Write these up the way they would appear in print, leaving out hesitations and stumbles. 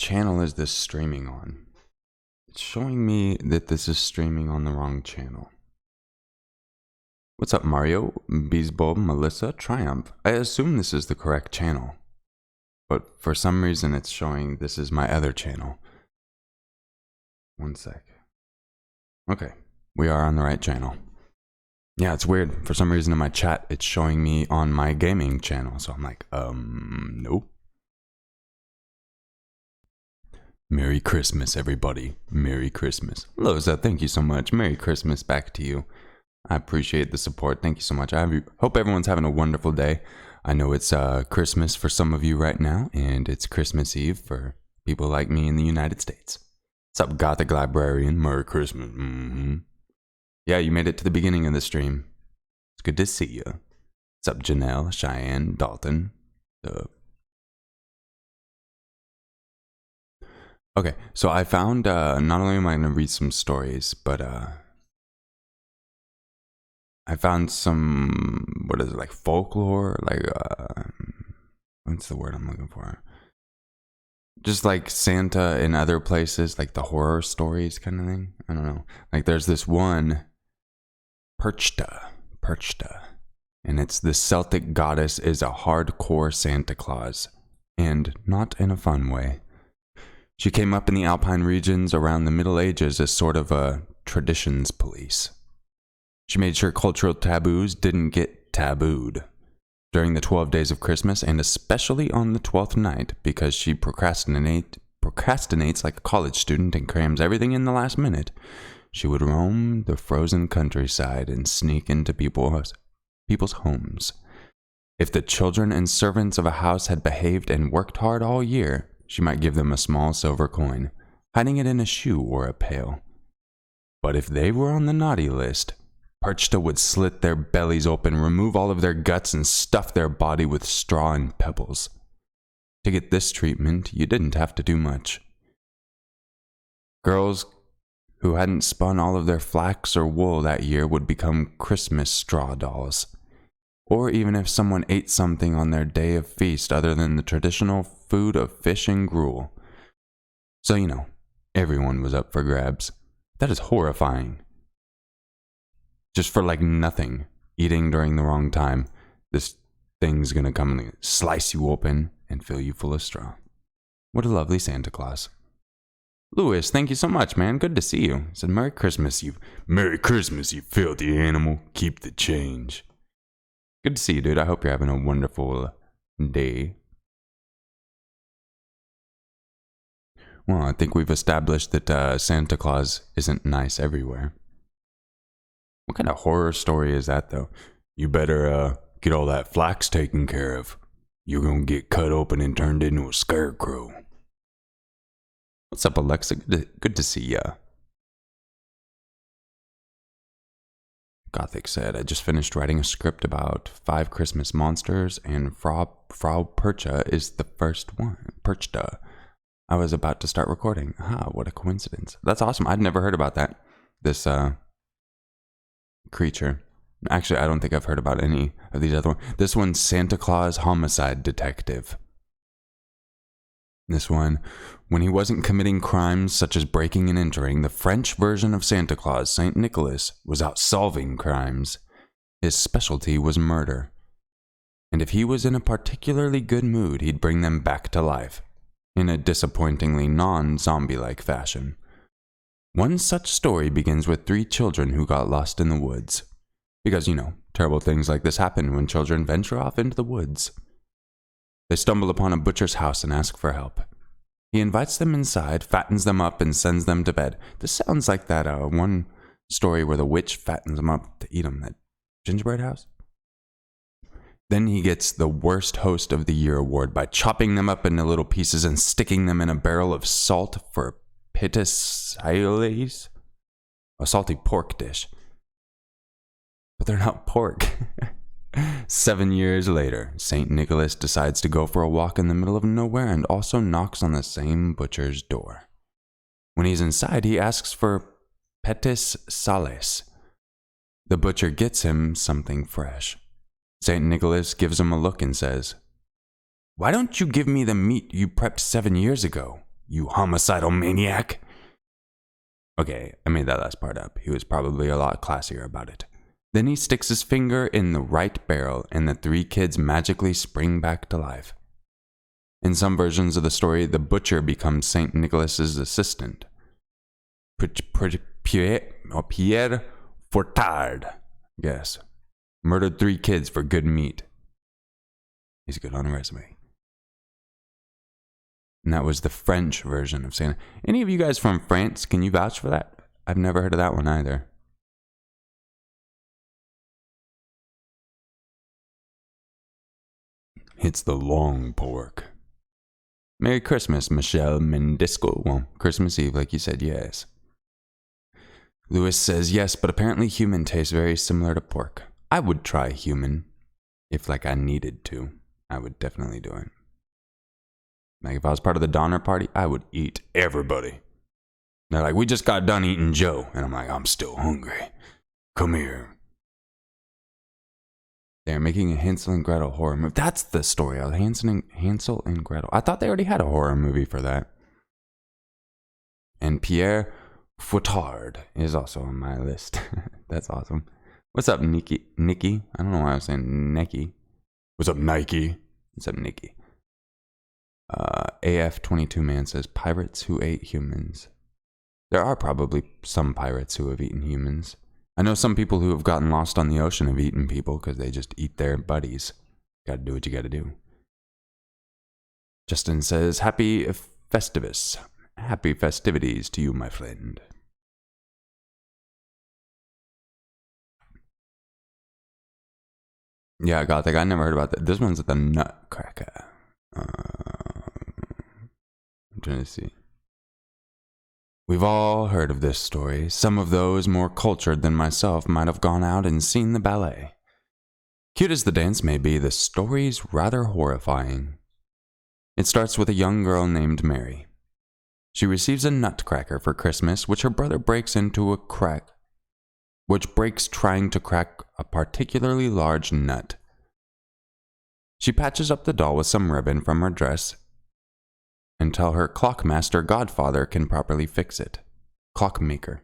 channel is this streaming on? It's showing me that this is streaming on the wrong channel. What's up, Mario, Beesbulb, Melissa, Triumph? I assume this is the correct channel, but for some reason it's showing this is my other channel. One sec. Okay, we are on the right channel. Yeah, it's weird. For some reason in my chat, it's showing me on my gaming channel, so I'm like, nope. Merry Christmas, everybody. Merry Christmas. Loza, thank you so much. Merry Christmas back to you. I appreciate the support. Thank you so much. I hope everyone's having a wonderful day. I know it's Christmas for some of you right now, and it's Christmas Eve for people like me in the United States. What's up, Gothic Librarian? Merry Christmas. Yeah, you made it to the beginning of the stream. It's good to see you. What's up, Janelle, Cheyenne, Dalton? Okay, so I found, not only am I going to read some stories, but I found some, what is it, like folklore? Like, what's the word I'm looking for? Just like Santa in other places, like the horror stories kind of thing. I don't know. Like there's this one, Perchta, and it's the Celtic goddess is a hardcore Santa Claus, and not in a fun way. She came up in the Alpine regions around the Middle Ages as sort of a traditions police. She made sure cultural taboos didn't get tabooed during the 12 days of Christmas, and especially on the 12th night, because she procrastinates like a college student and crams everything in the last minute. She would roam the frozen countryside and sneak into people's homes. If the children and servants of a house had behaved and worked hard all year, she might give them a small silver coin, hiding it in a shoe or a pail. But if they were on the naughty list, Perchta would slit their bellies open, remove all of their guts, and stuff their body with straw and pebbles. To get this treatment, you didn't have to do much. Girls who hadn't spun all of their flax or wool that year would become Christmas straw dolls. Or even if someone ate something on their day of feast other than the traditional food of fish and gruel. So, everyone was up for grabs. That is horrifying. Just for like nothing, eating during the wrong time, this thing's gonna come and slice you open and fill you full of straw. What a lovely Santa Claus. Lewis, thank you so much, man. Good to see you. He said, Merry Christmas, you filthy animal. Keep the change. Good to see you, dude. I hope you're having a wonderful day. Well, I think we've established that Santa Claus isn't nice everywhere. What kind of horror story is that, though? You better get all that flax taken care of. You're gonna get cut open and turned into a scarecrow. What's up, Alexa? Good to see ya. Gothic said, I just finished writing a script about 5 Christmas monsters, and Frau Percha is the first one. Perchta. I was about to start recording. What a coincidence. That's awesome. I'd never heard about that. This, creature. Actually, I don't think I've heard about any of these other ones. This one's Santa Claus Homicide Detective. This one, when he wasn't committing crimes such as breaking and entering, the French version of Santa Claus, Saint Nicholas, was out solving crimes. His specialty was murder. And if he was in a particularly good mood, he'd bring them back to life, in a disappointingly non-zombie-like fashion. One such story begins with 3 children who got lost in the woods. Because, terrible things like this happen when children venture off into the woods. They stumble upon a butcher's house and ask for help. He invites them inside, fattens them up, and sends them to bed. This sounds like that one story where the witch fattens them up to eat them, that gingerbread house. Then he gets the Worst Host of the Year award by chopping them up into little pieces and sticking them in a barrel of salt for pitasiles, a salty pork dish. But they're not pork. 7 years later, St. Nicholas decides to go for a walk in the middle of nowhere and also knocks on the same butcher's door. When he's inside, he asks for petis sales. The butcher gets him something fresh. St. Nicholas gives him a look and says, "Why don't you give me the meat you prepped 7 years ago? you homicidal maniac. Okay, I made that last part up. He was probably a lot classier about it. Then he sticks his finger in the right barrel, and the 3 kids magically spring back to life. In some versions of the story, the butcher becomes St. Nicholas's assistant. Pierre Fortard, yes. Murdered 3 kids for good meat. He's good on a resume. And that was the French version of Santa. Any of you guys from France, can you vouch for that? I've never heard of that one either. It's the long pork. Merry Christmas, Michelle Mendisco. Well, Christmas Eve, like you said, yes. Lewis says yes, but apparently human tastes very similar to pork. I would try human. If, like, I needed to. I would definitely do it. Like, if I was part of the Donner Party, I would eat everybody. They're like, we just got done eating Joe. And I'm like, I'm still hungry. Come here. They're making a Hansel and Gretel horror movie. That's the story of Hansel and Gretel. I thought they already had a horror movie for that. And Pierre Fouettard is also on my list. That's awesome. What's up, Nikki? I don't know why I was saying Nikki. What's up, Nike? What's up, Nikki? AF22 man says, pirates who ate humans. There are probably some pirates who have eaten humans. I know some people who have gotten lost on the ocean have eaten people because they just eat their buddies. Gotta do what you gotta do. Justin says, happy Festivus. Happy festivities to you, my friend. Yeah, Gothic, I never heard about that. This one's at the Nutcracker. I'm trying to see. We've all heard of this story. Some of those more cultured than myself might have gone out and seen the ballet. Cute as the dance may be, the story's rather horrifying. It starts with a young girl named Mary. She receives a nutcracker for Christmas, which her brother breaks trying to crack a particularly large nut. She patches up the doll with some ribbon from her dress until her clockmaster godfather can properly fix it. Clockmaker.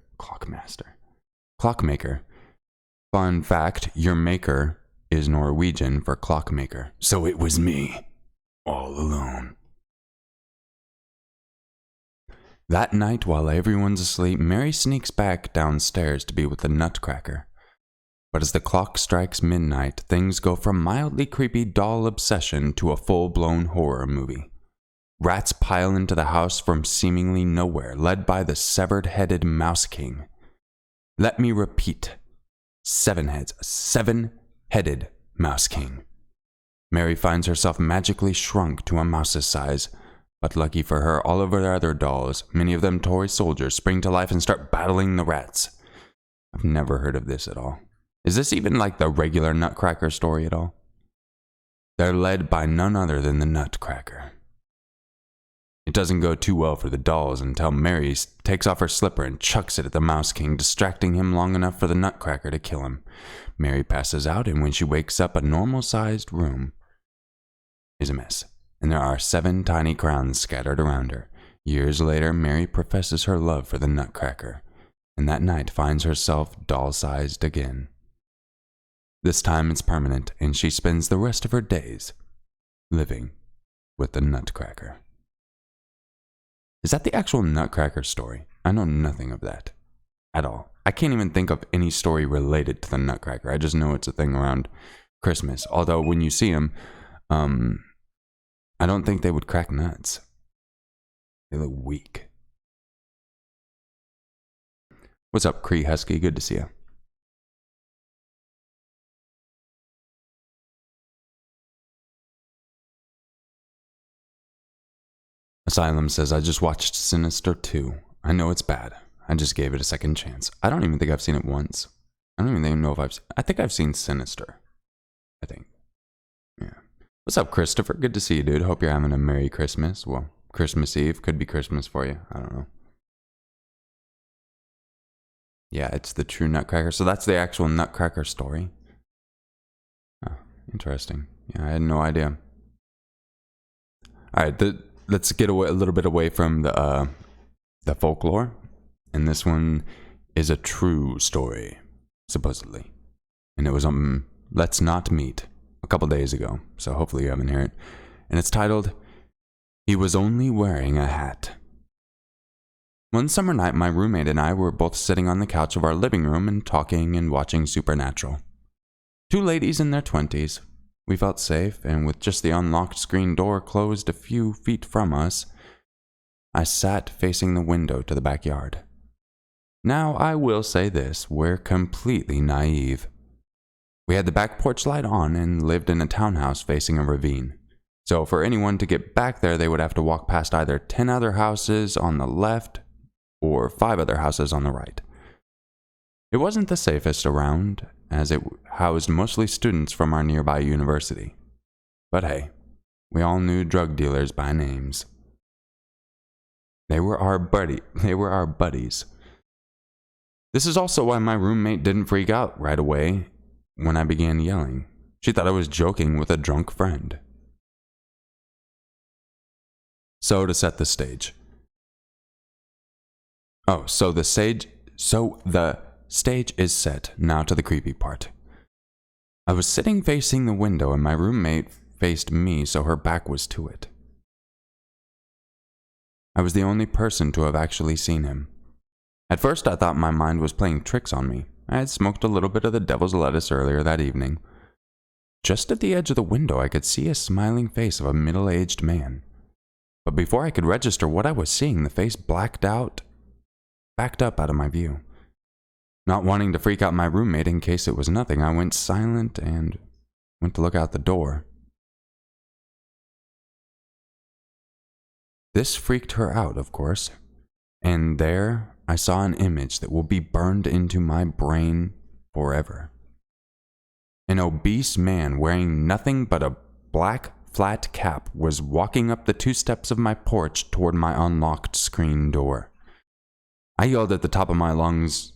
Fun fact, your maker is Norwegian for clockmaker. So it was me, all alone. That night, while everyone's asleep, Mary sneaks back downstairs to be with the nutcracker. But as the clock strikes midnight, things go from mildly creepy doll obsession to a full-blown horror movie. Rats pile into the house from seemingly nowhere, led by the severed-headed Mouse King. Let me repeat. 7 heads. 7-headed Mouse King. Mary finds herself magically shrunk to a mouse's size, but lucky for her, all of her other dolls, many of them toy soldiers, spring to life and start battling the rats. I've never heard of this at all. Is this even like the regular Nutcracker story at all? They're led by none other than the Nutcracker. It doesn't go too well for the dolls until Mary takes off her slipper and chucks it at the Mouse King, distracting him long enough for the Nutcracker to kill him. Mary passes out, and when she wakes up, a normal-sized room is a mess, and there are 7 tiny crowns scattered around her. Years later, Mary professes her love for the Nutcracker, and that night finds herself doll-sized again. This time it's permanent, and she spends the rest of her days living with the Nutcracker. Is that the actual Nutcracker story? I know nothing of that at all. I can't even think of any story related to the Nutcracker. I just know it's a thing around Christmas. Although when you see them, I don't think they would crack nuts. They look weak. What's up, Cree Husky? Good to see you. Asylum says, I just watched Sinister 2. I know it's bad. I just gave it a second chance. I don't even think I've seen it once. I don't even know if I think I've seen Sinister. I think. Yeah. What's up, Christopher? Good to see you, dude. Hope you're having a Merry Christmas. Well, Christmas Eve. Could be Christmas for you. I don't know. Yeah, it's the true Nutcracker. So that's the actual Nutcracker story. Oh, interesting. Yeah, I had no idea. Alright, let's get away a little bit away from the folklore, and this one is a true story, supposedly, and it was on Let's Not Meet a couple days ago, so hopefully you haven't heard it, and it's titled, He Was Only Wearing a Hat. One summer night, my roommate and I were both sitting on the couch of our living room and talking and watching Supernatural. Two ladies in their 20s. We felt safe, and with just the unlocked screen door closed a few feet from us, I sat facing the window to the backyard. Now, I will say this, we're completely naive. We had the back porch light on and lived in a townhouse facing a ravine. So for anyone to get back there, they would have to walk past either 10 other houses on the left or 5 other houses on the right. It wasn't the safest around, as it housed mostly students from our nearby university. But hey, we all knew drug dealers by names. They were our buddies. This is also why my roommate didn't freak out right away when I began yelling. She thought I was joking with a drunk friend. So to set the stage. So the stage is set, now to the creepy part. I was sitting facing the window and my roommate faced me, so her back was to it. I was the only person to have actually seen him. At first I thought my mind was playing tricks on me. I had smoked a little bit of the devil's lettuce earlier that evening. Just at the edge of the window I could see a smiling face of a middle-aged man. But before I could register what I was seeing, the face backed up out of my view. Not wanting to freak out my roommate in case it was nothing, I went silent and went to look out the door. This freaked her out, of course, and there I saw an image that will be burned into my brain forever. An obese man wearing nothing but a black flat cap was walking up the 2 steps of my porch toward my unlocked screen door. I yelled at the top of my lungs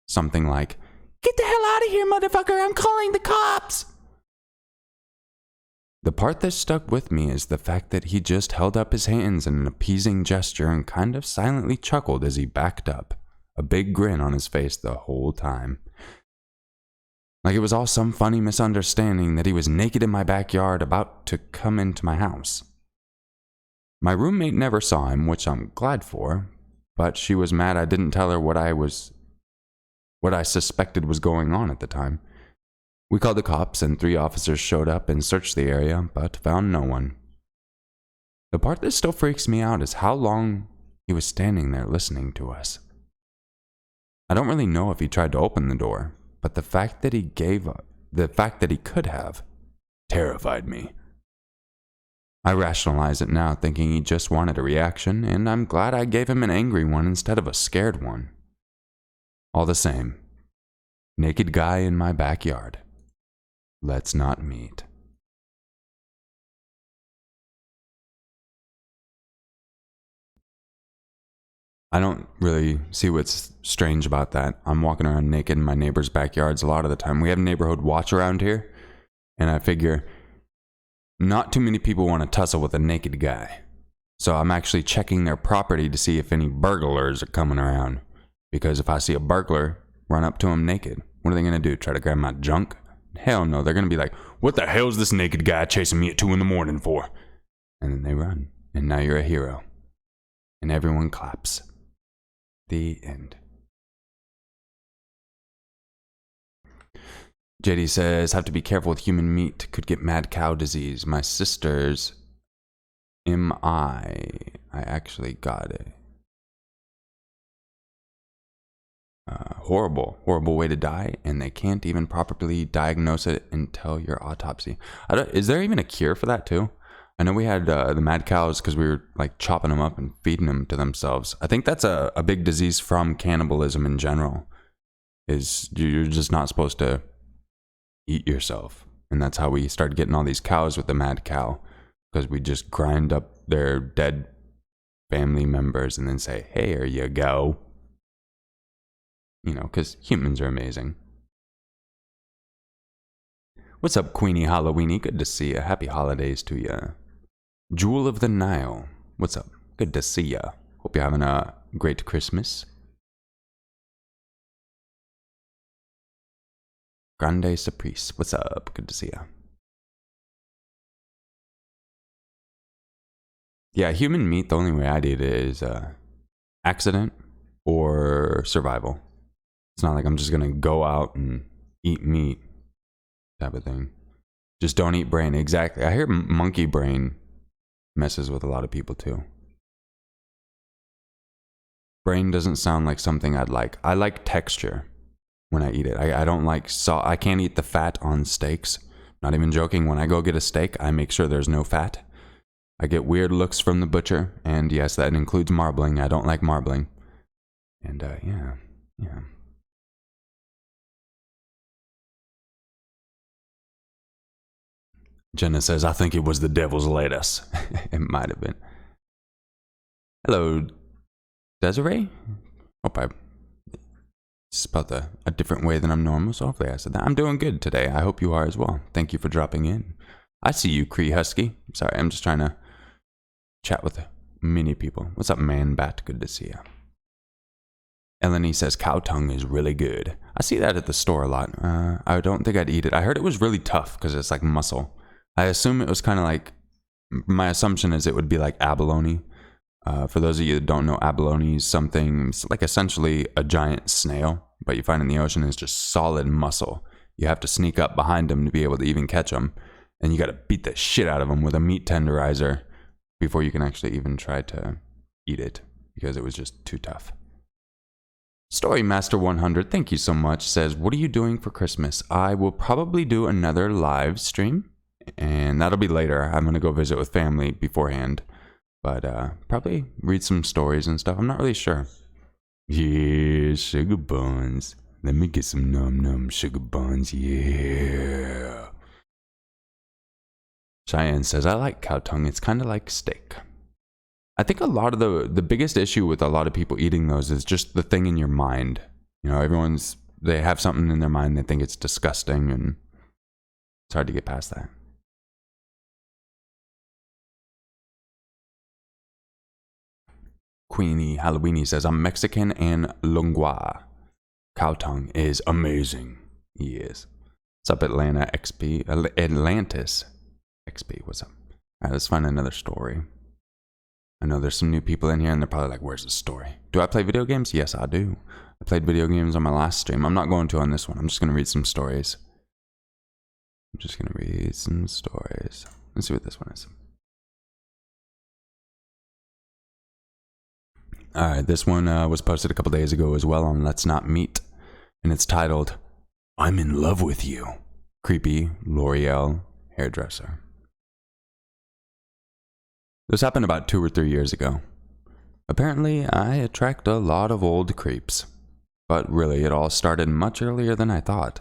something like, "Get the hell out of here, motherfucker! I'm calling the cops!" The part that stuck with me is the fact that he just held up his hands in an appeasing gesture and kind of silently chuckled as he backed up, a big grin on his face the whole time. Like it was all some funny misunderstanding that he was naked in my backyard about to come into my house. My roommate never saw him, which I'm glad for, but she was mad I didn't tell her what I suspected was going on at the time. We called the cops and 3 officers showed up and searched the area, but found no one. The part that still freaks me out is how long he was standing there listening to us. I don't really know if he tried to open the door, but the fact that he could have, terrified me. I rationalize it now, thinking he just wanted a reaction, and I'm glad I gave him an angry one instead of a scared one. All the same, naked guy in my backyard. Let's not meet. I don't really see what's strange about that. I'm walking around naked in my neighbor's backyards a lot of the time. We have neighborhood watch around here, and I figure not too many people want to tussle with a naked guy. So I'm actually checking their property to see if any burglars are coming around. Because if I see a burglar run up to him naked, what are they going to do? Try to grab my junk? Hell no, they're going to be like, "What the hell's this naked guy chasing me at 2 a.m. for?" And then they run. And now you're a hero. And everyone claps. The end. JD says, "Have to be careful with human meat. Could get mad cow disease. My sister's I actually got it. Horrible way to die, and they can't even properly diagnose it until your autopsy." Is there even a cure for that too? I know we had the mad cows because we were like chopping them up and feeding them to themselves. I think that's a big disease from cannibalism in general. Is you're just not supposed to eat yourself, and that's how we started getting all these cows with the mad cow, because we just grind up their dead family members and then say, "Hey, here you go." You know, because humans are amazing. What's up, Queenie Halloweeny? Good to see you. Happy holidays to you. Jewel of the Nile. what's up? Good to see ya. Hope you're having a great Christmas. Grande Surprise, what's up? Good to see ya. Yeah, human meat, the only way I'd eat it is accident or survival. It's not like I'm just gonna go out and eat meat type of thing. Just don't eat brain. Exactly. I hear monkey brain messes with a lot of people too. Brain doesn't sound like something I'd like. I like texture when I eat it. I don't like salt. I can't eat the fat on steaks. Not even joking. When I go get a steak, I make sure there's no fat. I get weird looks from the butcher, and yes, that includes marbling. I don't like marbling. And yeah. Jenna says, I think it was the devil's lettuce. It might have been. Hello, Desiree? Hope I spelled a different way than I'm normal, so hopefully I said that. I'm doing good today. I hope you are as well. Thank you for dropping in. I see you, Cree Husky. Sorry, I'm just trying to chat with many people. What's up, Man Bat? Good to see you. Eleni says cow tongue is really good. I see that at the store a lot. I don't think I'd eat it. I heard it was really tough because it's like muscle. I assume it was kind of like, my assumption is it would be like abalone. For those of you that don't know, abalone is something, it's like essentially a giant snail, but you find in the ocean is just solid muscle. You have to sneak up behind them to be able to even catch them. And you got to beat the shit out of them with a meat tenderizer before you can actually even try to eat it because it was just too tough. Storymaster100, thank you so much, says, what are you doing for Christmas? I will probably do another live stream, and that'll be later. I'm going to go visit with family beforehand, but probably read some stories and stuff. I'm not really sure. Yeah, sugar buns. Let me get some num sugar buns, yeah. Cheyenne says, I like cow tongue. It's kind of like steak. I think a lot of the biggest issue with a lot of people eating those is just the thing in your mind. You know, they have something in their mind, they think it's disgusting, and it's hard to get past that. Queenie Halloweeny says, I'm Mexican and lengua. Cow tongue is amazing. Yes. What's up, Atlanta XP? Atlantis XP, what's up? All right, let's find another story. I know there's some new people in here and they're probably like, where's the story? Do I play video games? Yes, I do. I played video games on my last stream. I'm not going to on this one. I'm just going to read some stories. Let's see what this one is. Alright, this one was posted a couple days ago as well on Let's Not Meet. And it's titled, I'm in love with you. Creepy L'Oreal hairdresser. This happened about 2 or 3 years ago. Apparently, I attract a lot of old creeps. But really, it all started much earlier than I thought.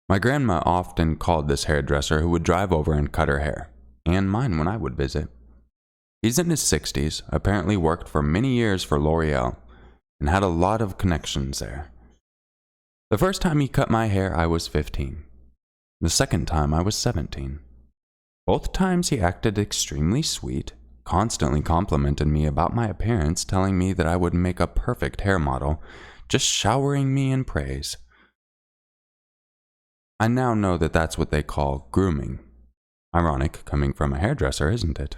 My grandma often called this hairdresser who would drive over and cut her hair, and mine when I would visit. He's in his 60s, apparently worked for many years for L'Oreal, and had a lot of connections there. The first time he cut my hair, I was 15. The second time, I was 17. Both times he acted extremely sweet, constantly complimented me about my appearance, telling me that I would make a perfect hair model, just showering me in praise. I now know that that's what they call grooming. Ironic coming from a hairdresser, isn't it?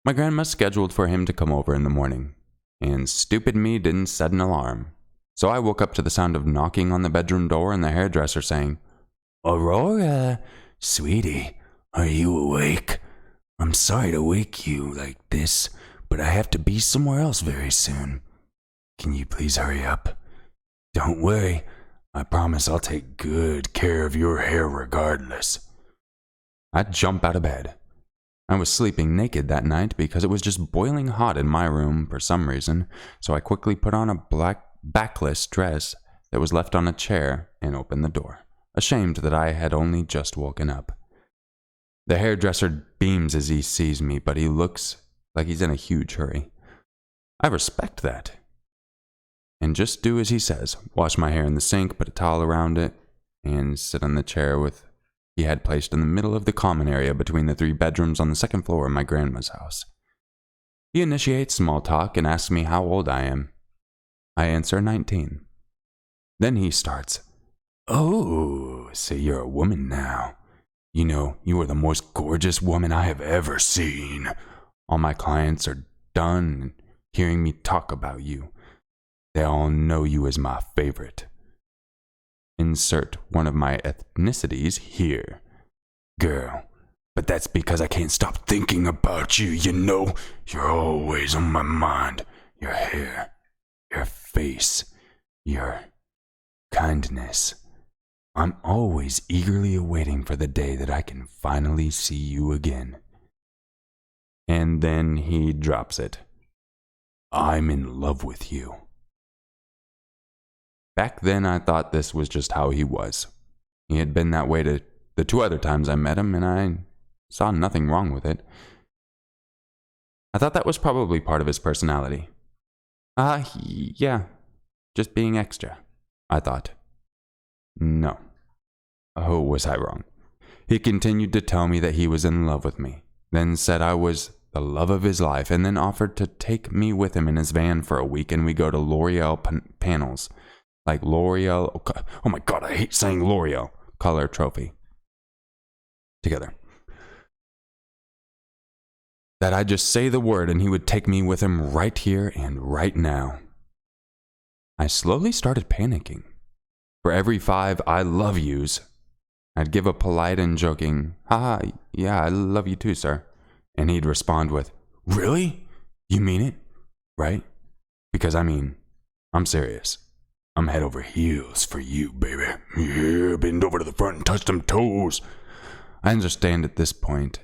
My grandma scheduled for him to come over in the morning, and stupid me didn't set an alarm. So I woke up to the sound of knocking on the bedroom door and the hairdresser saying, Aurora, sweetie, are you awake? I'm sorry to wake you like this, but I have to be somewhere else very soon. Can you please hurry up? Don't worry, I promise I'll take good care of your hair regardless. I'd jump out of bed. I was sleeping naked that night because it was just boiling hot in my room for some reason, so I quickly put on a black backless dress that was left on a chair and opened the door, ashamed that I had only just woken up. The hairdresser beams as he sees me, but he looks like he's in a huge hurry. I respect that. And just do as he says. Wash my hair in the sink, put a towel around it, and sit on the chair with he had placed in the middle of the common area between the 3 bedrooms on the second floor of my grandma's house. He initiates small talk and asks me how old I am. I answer 19. Then he starts, "Oh, so you're a woman now. You know, you are the most gorgeous woman I have ever seen. All my clients are done hearing me talk about you. They all know you as my favorite. Insert one of my ethnicities here. Girl, but that's because I can't stop thinking about you, you know? You're always on my mind. Your hair, your face, your kindness. I'm always eagerly awaiting for the day that I can finally see you again." And then he drops it. "I'm in love with you." Back then, I thought this was just how he was. He had been that way to the 2 other times I met him, and I saw nothing wrong with it. I thought that was probably part of his personality. Yeah, just being extra, I thought. No. Oh, was I wrong? He continued to tell me that he was in love with me, then said I was the love of his life, and then offered to take me with him in his van for a week and we go to L'Oreal panels. Like L'Oreal, oh my god, I hate saying L'Oreal, color trophy. Together. That I'd just say the word and he would take me with him right here and right now. I slowly started panicking. For every 5 I love yous, I'd give a polite and joking, "Haha, yeah, I love you too, sir." And he'd respond with, "Really? You mean it? Right? Because I'm serious. I'm head over heels for you, baby. Yeah, bend over to the front and touch them toes." I understand at this point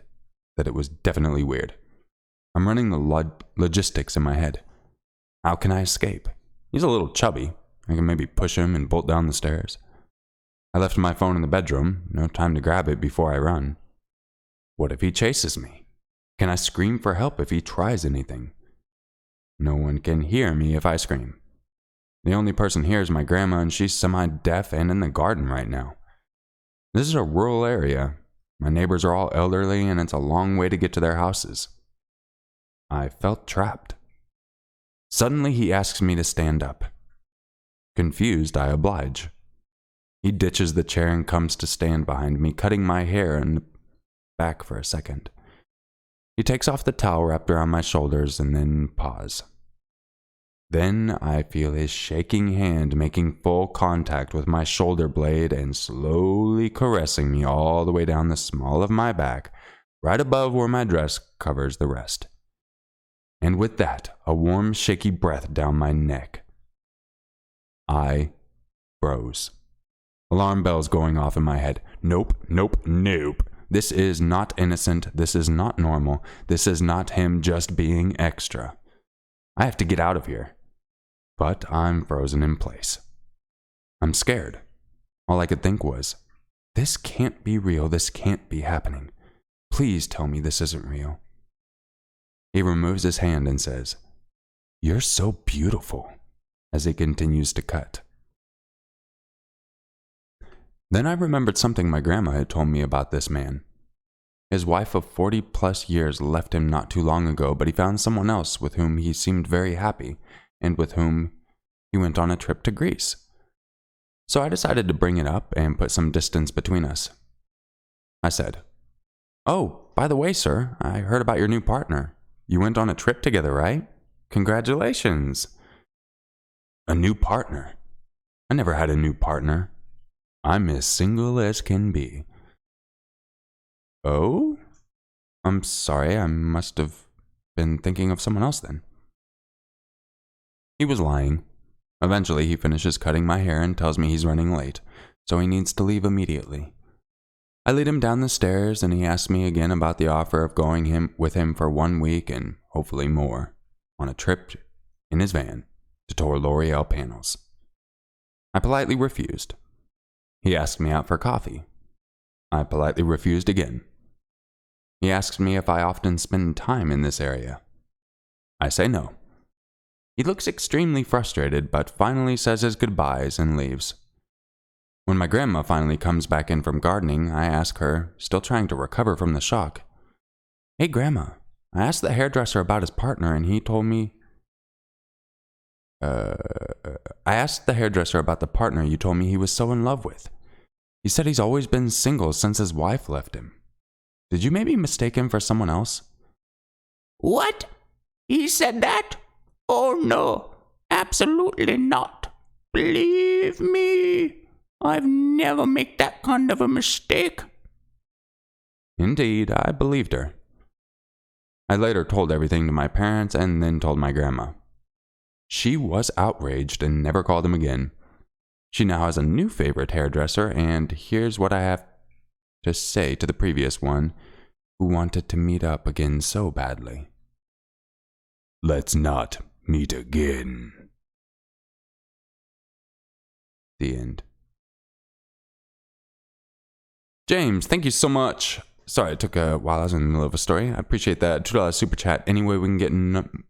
that it was definitely weird. I'm running the logistics in my head. How can I escape? He's a little chubby. I can maybe push him and bolt down the stairs. I left my phone in the bedroom. No time to grab it before I run. What if he chases me? Can I scream for help if he tries anything? No one can hear me if I scream. The only person here is my grandma, and she's semi-deaf and in the garden right now. This is a rural area. My neighbors are all elderly, and it's a long way to get to their houses. I felt trapped. Suddenly, he asks me to stand up. Confused, I oblige. He ditches the chair and comes to stand behind me, cutting my hair in the back for a second. He takes off the towel wrapped around my shoulders and then pause. Then I feel his shaking hand making full contact with my shoulder blade and slowly caressing me all the way down the small of my back, right above where my dress covers the rest. And with that, a warm, shaky breath down my neck. I froze. Alarm bells going off in my head. Nope, nope, nope. This is not innocent. This is not normal. This is not him just being extra. I have to get out of here. But I'm frozen in place. I'm scared. All I could think was, this can't be real. This can't be happening. Please tell me this isn't real. He removes his hand and says, "You're so beautiful," as he continues to cut. Then I remembered something my grandma had told me about this man. His wife of 40-plus years left him not too long ago, but he found someone else with whom he seemed very happy, and with whom he went on a trip to Greece. So I decided to bring it up and put some distance between us. I said, "Oh, by the way, sir, I heard about your new partner. You went on a trip together, right? Congratulations." A new partner? I never had a new partner. I'm as single as can be. Oh? I'm sorry, I must have been thinking of someone else then. He was lying. Eventually, he finishes cutting my hair and tells me he's running late, so he needs to leave immediately. I lead him down the stairs, and he asks me again about the offer of going with him for 1 week and hopefully more on a trip in his van to tour L'Oreal panels. I politely refused. He asked me out for coffee. I politely refused again. He asks me if I often spend time in this area. I say no. He looks extremely frustrated, but finally says his goodbyes and leaves. When my grandma finally comes back in from gardening, I ask her, still trying to recover from the shock, "Hey Grandma, I asked the hairdresser about his partner and he told me I asked the hairdresser about the partner you told me he was so in love with. He said he's always been single since his wife left him. Did you maybe mistake him for someone else?" What? He said that? Oh no, absolutely not. Believe me, I've never made that kind of a mistake. Indeed, I believed her. I later told everything to my parents and then told my grandma. She was outraged and never called him again. She now has a new favorite hairdresser, and here's what I have to say to the previous one who wanted to meet up again so badly. Let's not meet again. The end. James, thank you so much. Sorry, it took a while. I was in the middle of a story. I appreciate that. $2 super chat. Anyway, we can get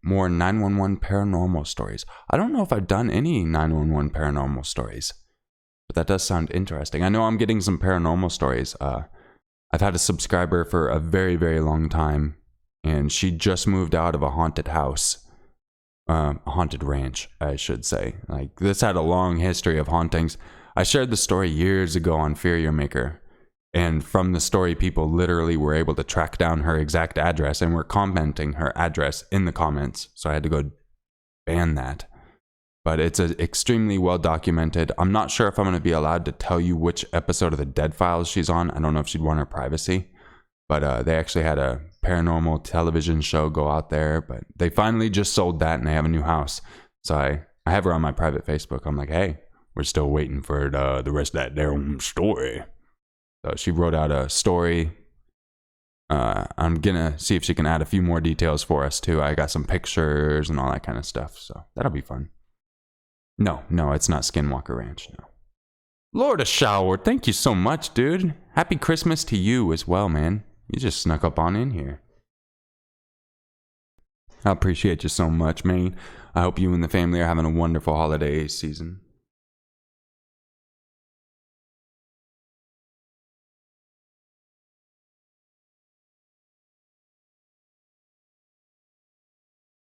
more 911 paranormal stories. I don't know if I've done any 911 paranormal stories, but that does sound interesting. I know I'm getting some paranormal stories. I've had a subscriber for a very, very long time, and she just moved out of a haunted house. A haunted ranch, I should say. Like, this had a long history of hauntings. I shared the story years ago on Fear Your Maker. And from the story, people literally were able to track down her exact address and were commenting her address in the comments. So I had to go ban that. But it's extremely well documented. I'm not sure if I'm going to be allowed to tell you which episode of the Dead Files she's on. I don't know if she'd want her privacy. But they actually had a paranormal television show go out there. But they finally just sold that and they have a new house. So I have her on my private Facebook. I'm like, hey, we're still waiting for the rest of that damn story. So she wrote out a story. I'm gonna see if she can add a few more details for us too. I got some pictures and all that kind of stuff, so that'll be fun. No, it's not Skinwalker Ranch, no. Lord of Shower, thank you so much, dude. Happy Christmas to you as well, man. You just snuck up on in here. I appreciate you so much, man. I hope you and the family are having a wonderful holiday season.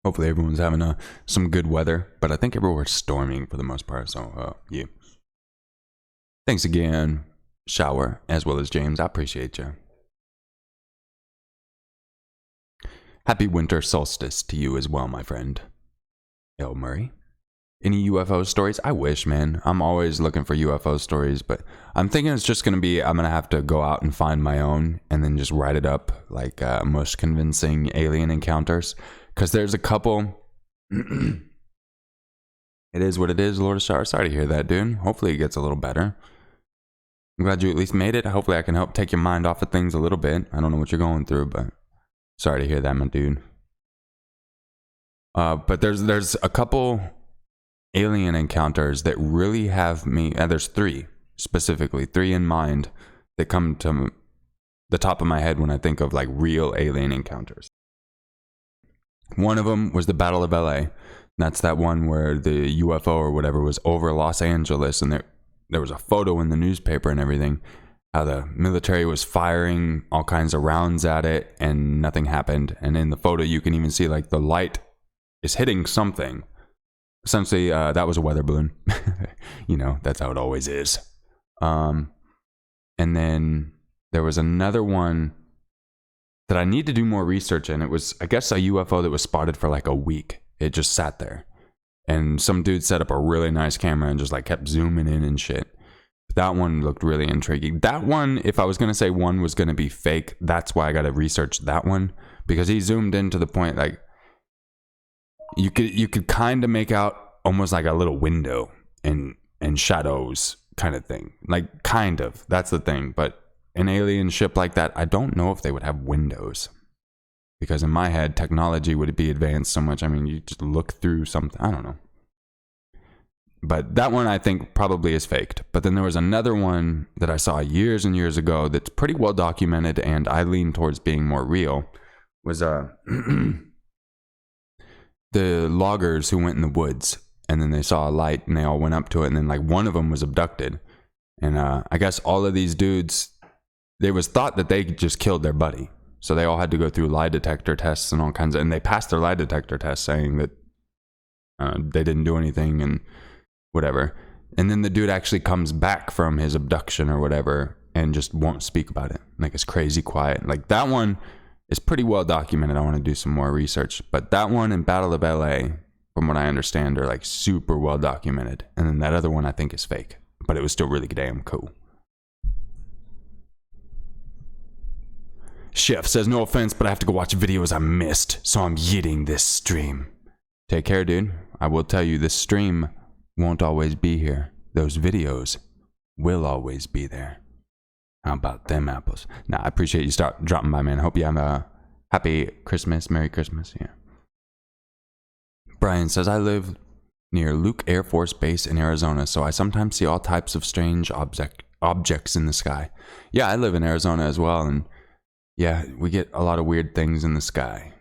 Hopefully everyone's having some good weather, but I think everywhere's storming for the most part, so yeah. Thanks again, Shower, as well as James. I appreciate you. Happy winter solstice to you as well, my friend. El Murray. Any UFO stories? I wish, man. I'm always looking for UFO stories, but I'm thinking it's just going to be, I'm going to have to go out and find my own and then just write it up like most convincing alien encounters. Because there's a couple. It is what it is, Lord of Shower. Sorry to hear that, dude. Hopefully it gets a little better. I'm glad you at least made it. Hopefully I can help take your mind off of things a little bit. I don't know what you're going through, but sorry to hear that, my dude. But there's a couple alien encounters that really have me. There's three in mind that come to the top of my head when I think of like real alien encounters. One of them was the Battle of LA. That's that one where the UFO or whatever was over Los Angeles, and there was a photo in the newspaper and everything, how the military was firing all kinds of rounds at it and nothing happened. And in the photo you can even see like the light is hitting something. Essentially, that was a weather balloon. You know, that's how it always is. And then there was another one that I need to do more research in. It was, I guess, a UFO that was spotted for like a week. It just sat there. And some dude set up a really nice camera and just like kept zooming in and shit. That one looked really intriguing. That one, if I was going to say one was going to be fake, that's why I got to research that one. Because he zoomed in to the point like, you could kind of make out almost like a little window and shadows kind of thing. Like, kind of. That's the thing. But an alien ship like that, I don't know if they would have windows. Because in my head, technology would be advanced so much. I mean, you just look through something. I don't know. But that one I think probably is faked. But then there was another one that I saw years and years ago that's pretty well documented, and I lean towards being more real. Was the loggers who went in the woods, and then they saw a light and they all went up to it, and then like one of them was abducted. And I guess all of these dudes, it was thought that they just killed their buddy. So they all had to go through lie detector tests and all kinds of, and they passed their lie detector test saying that they didn't do anything and whatever. And then the dude actually comes back from his abduction or whatever and just won't speak about it. Like, it's crazy quiet. Like, that one is pretty well documented. I want to do some more research. But that one and Battle of LA, from what I understand, are like super well documented. And then that other one I think is fake. But it was still really damn cool. Chef says, no offense, but I have to go watch videos I missed. So I'm yeeting this stream. Take care, dude. I will tell you, this stream won't always be here. Those videos will always be there. How about them apples? Nah, I appreciate you dropping by, man. Hope you have a happy Christmas, Merry Christmas. Yeah. Brian says, I live near Luke Air Force Base in Arizona, so I sometimes see all types of strange objects in the sky. Yeah, I live in Arizona as well, and yeah, we get a lot of weird things in the sky.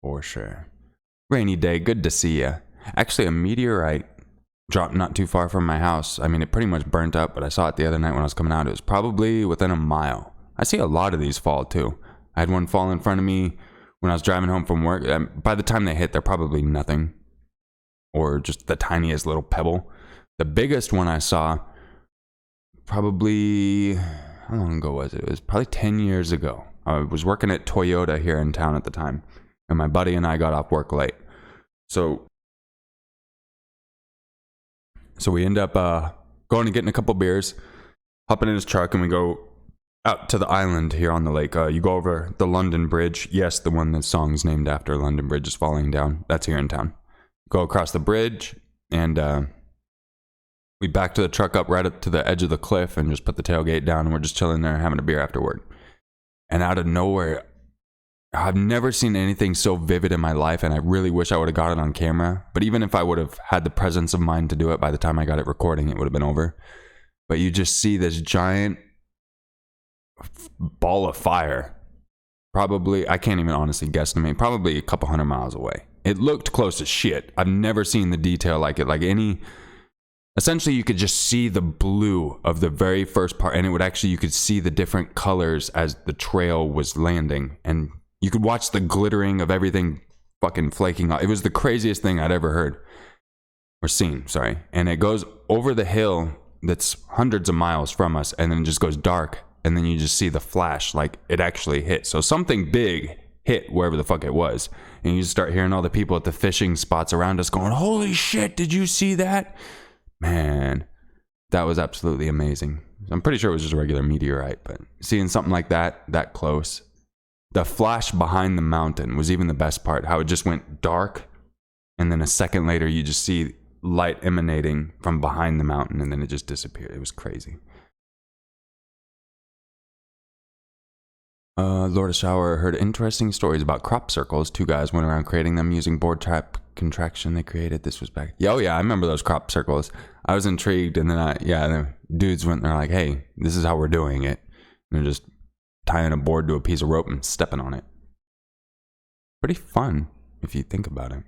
For sure. Rainy day, good to see ya. Actually, a meteorite dropped not too far from my house. I mean, it pretty much burnt up, but I saw it the other night when I was coming out. It was probably within a mile. I see a lot of these fall too. I had one fall in front of me when I was driving home from work. By the time they hit, they're probably nothing, or just the tiniest little pebble. The biggest one I saw probably, how long ago was it? It was probably 10 years ago. I was working at Toyota here in town at the time, and my buddy and I got off work late. So we end up going and getting a couple beers, hopping in his truck, and we go out to the island here on the lake. You go over the London Bridge. Yes, the one the song's named after, London Bridge is falling down. That's here in town. Go across the bridge, and we back to the truck up right up to the edge of the cliff and just put the tailgate down, and we're just chilling there having a beer afterward. And out of nowhere, I've never seen anything so vivid in my life, and I really wish I would have got it on camera. But even if I would have had the presence of mind to do it, by the time I got it recording, it would have been over. But you just see this giant ball of fire. Probably, I can't even honestly guesstimate, probably a couple 100 miles away. It looked close as shit. I've never seen the detail like it. Like any, essentially you could just see the blue of the very first part, and it would actually, you could see the different colors as the trail was landing, and you could watch the glittering of everything fucking flaking off. It was the craziest thing I'd ever heard. Or seen, sorry. And it goes over the hill that's hundreds of miles from us, and then it just goes dark, and then you just see the flash, like it actually hit. So something big hit wherever the fuck it was. And you just start hearing all the people at the fishing spots around us going, holy shit, did you see that? Man, that was absolutely amazing. I'm pretty sure it was just a regular meteorite, but seeing something like that, that close. The flash behind the mountain was even the best part. How it just went dark, and then a second later you just see light emanating from behind the mountain, and then it just disappeared. It was crazy. Lord of Shower heard interesting stories about crop circles. 2 guys went around creating them using board trap contraction they created. This was back. Yeah, oh yeah, I remember those crop circles. I was intrigued, and then the dudes went there like, hey, this is how we're doing it. And they're just tying a board to a piece of rope and stepping on it. Pretty fun if you think about it.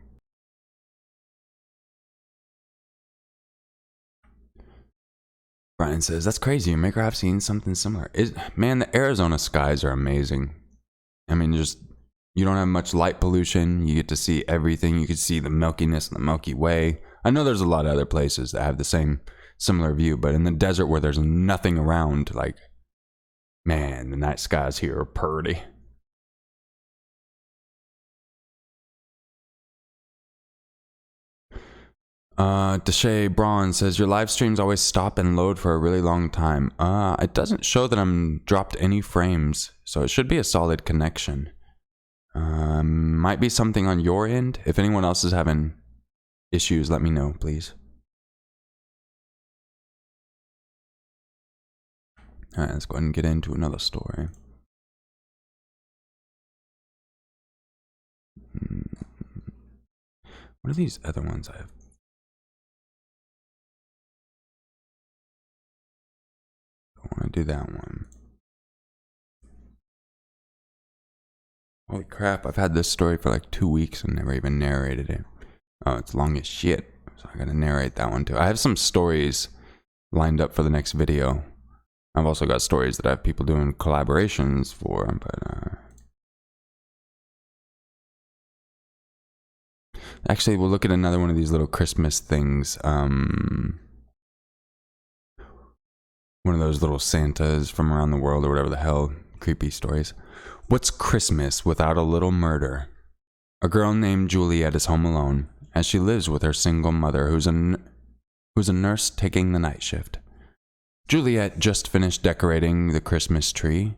Brian says, that's crazy. You have seen something similar. Man, the Arizona skies are amazing. I mean, just, you don't have much light pollution. You get to see everything. You can see the milkiness in the Milky Way. I know there's a lot of other places that have the same similar view, but in the desert where there's nothing around, like, man, the night skies here are pretty. Deshay Braun says, your live streams always stop and load for a really long time. It doesn't show that I'm dropped any frames, so it should be a solid connection. Might be something on your end. If anyone else is having issues, let me know, please. Alright, let's go ahead and get into another story. What are these other ones I have? I want to do that one. Holy crap, I've had this story for like 2 weeks and never even narrated it. Oh, it's long as shit, so I gotta narrate that one too. I have some stories lined up for the next video, I've also got stories that I have people doing collaborations for, but actually, we'll look at another one of these little Christmas things. One of those little Santas from around the world or whatever the hell, creepy stories. What's Christmas without a little murder? A girl named Juliet is home alone as she lives with her single mother who's a nurse taking the night shift. Juliet just finished decorating the Christmas tree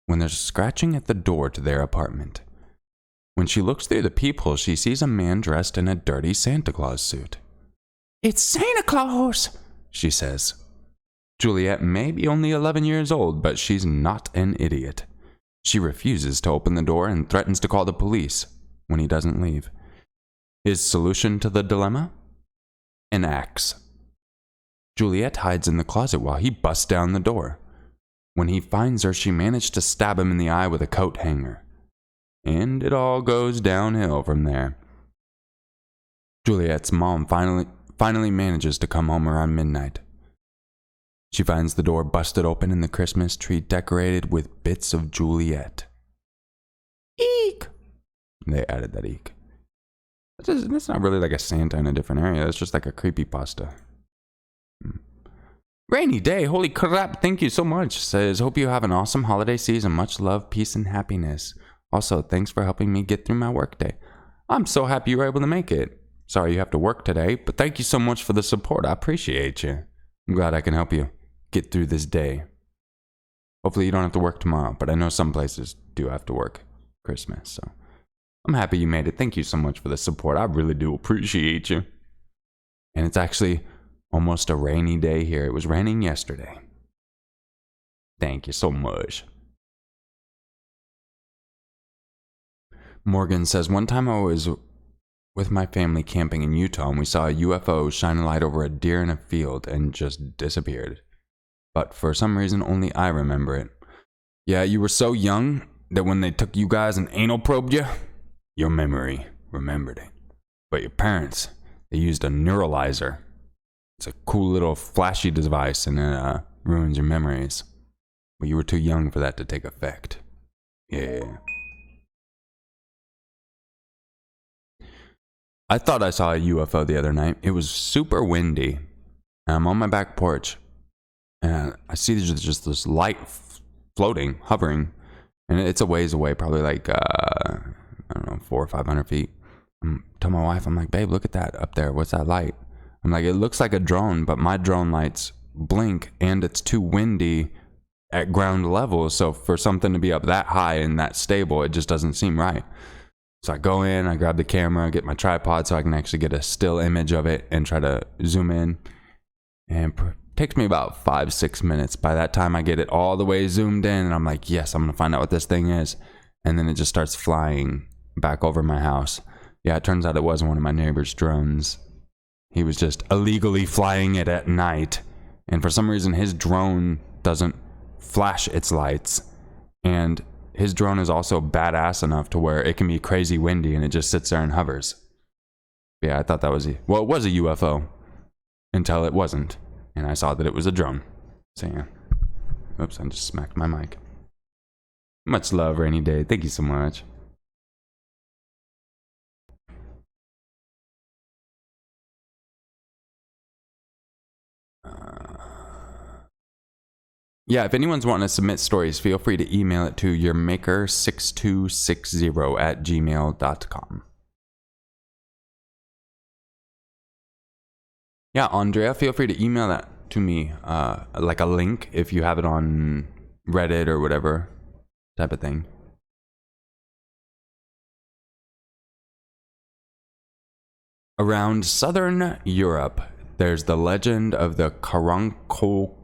when there's scratching at the door to their apartment. When she looks through the peephole, she sees a man dressed in a dirty Santa Claus suit. "It's Santa Claus," she says. Juliet may be only 11 years old, but she's not an idiot. She refuses to open the door and threatens to call the police when he doesn't leave. His solution to the dilemma? An axe. Juliet hides in the closet while he busts down the door. When he finds her, she managed to stab him in the eye with a coat hanger. And it all goes downhill from there. Juliet's mom finally manages to come home around midnight. She finds the door busted open and the Christmas tree decorated with bits of Juliet. Eek! They added that eek. That's not really like a Santa in a different area. That's just like a creepypasta. Rainy day, holy crap, thank you so much. Says, hope you have an awesome holiday season. Much love, peace, and happiness. Also, thanks for helping me get through my workday. I'm so happy you were able to make it. Sorry you have to work today, but thank you so much for the support. I appreciate you. I'm glad I can help you get through this day. Hopefully you don't have to work tomorrow, but I know some places do have to work Christmas, so I'm happy you made it. Thank you so much for the support. I really do appreciate you. And it's actually almost a rainy day here. It was raining yesterday. Thank you so much. Morgan says, one time I was with my family camping in Utah and we saw a UFO shine a light over a deer in a field and just disappeared. But for some reason, only I remember it. Yeah, you were so young that when they took you guys and anal probed you, your memory remembered it. But your parents, they used a neuralizer. It's a cool little flashy device and it ruins your memories. But you were too young for that to take effect. Yeah. I thought I saw a UFO the other night. It was super windy. And I'm on my back porch. And I see there's just this light floating, hovering. And it's a ways away, probably like, I don't know, 400 or 500 feet. I tell my wife, I'm like, babe, look at that up there. What's that light? I'm like, it looks like a drone, but my drone lights blink and it's too windy at ground level. So for something to be up that high and that stable, it just doesn't seem right. So I go in, I grab the camera, get my tripod so I can actually get a still image of it and try to zoom in. And it takes me about 5-6 minutes. By that time, I get it all the way zoomed in and I'm like, yes, I'm going to find out what this thing is. And then it just starts flying back over my house. Yeah, it turns out it was one of my neighbor's drones. He was just illegally flying it at night. And for some reason, his drone doesn't flash its lights. And his drone is also badass enough to where it can be crazy windy and it just sits there and hovers. Yeah, I thought that was it was a UFO until it wasn't. And I saw that it was a drone. So yeah. Oops, I just smacked my mic. Much love, Rainy Day. Thank you so much. Yeah, if anyone's wanting to submit stories, feel free to email it to yourmaker6260@gmail.com. Yeah, Andrea, feel free to email that to me, like a link if you have it on Reddit or whatever type of thing. Around southern Europe, there's the legend of the Karankonkolos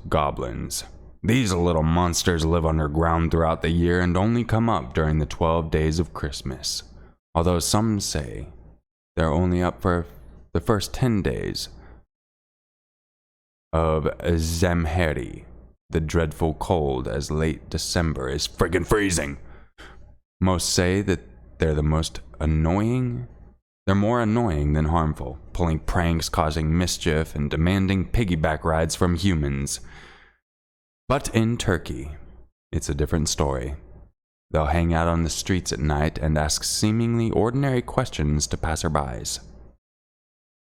goblins. These little monsters live underground throughout the year and only come up during the 12 days of Christmas. Although some say they're only up for the first 10 days of Zamheri, the dreadful cold, as late December is friggin' freezing. Most say that they're the most annoying They're more annoying than harmful, pulling pranks, causing mischief, and demanding piggyback rides from humans. But in Turkey, it's a different story. They'll hang out on the streets at night and ask seemingly ordinary questions to passerbys.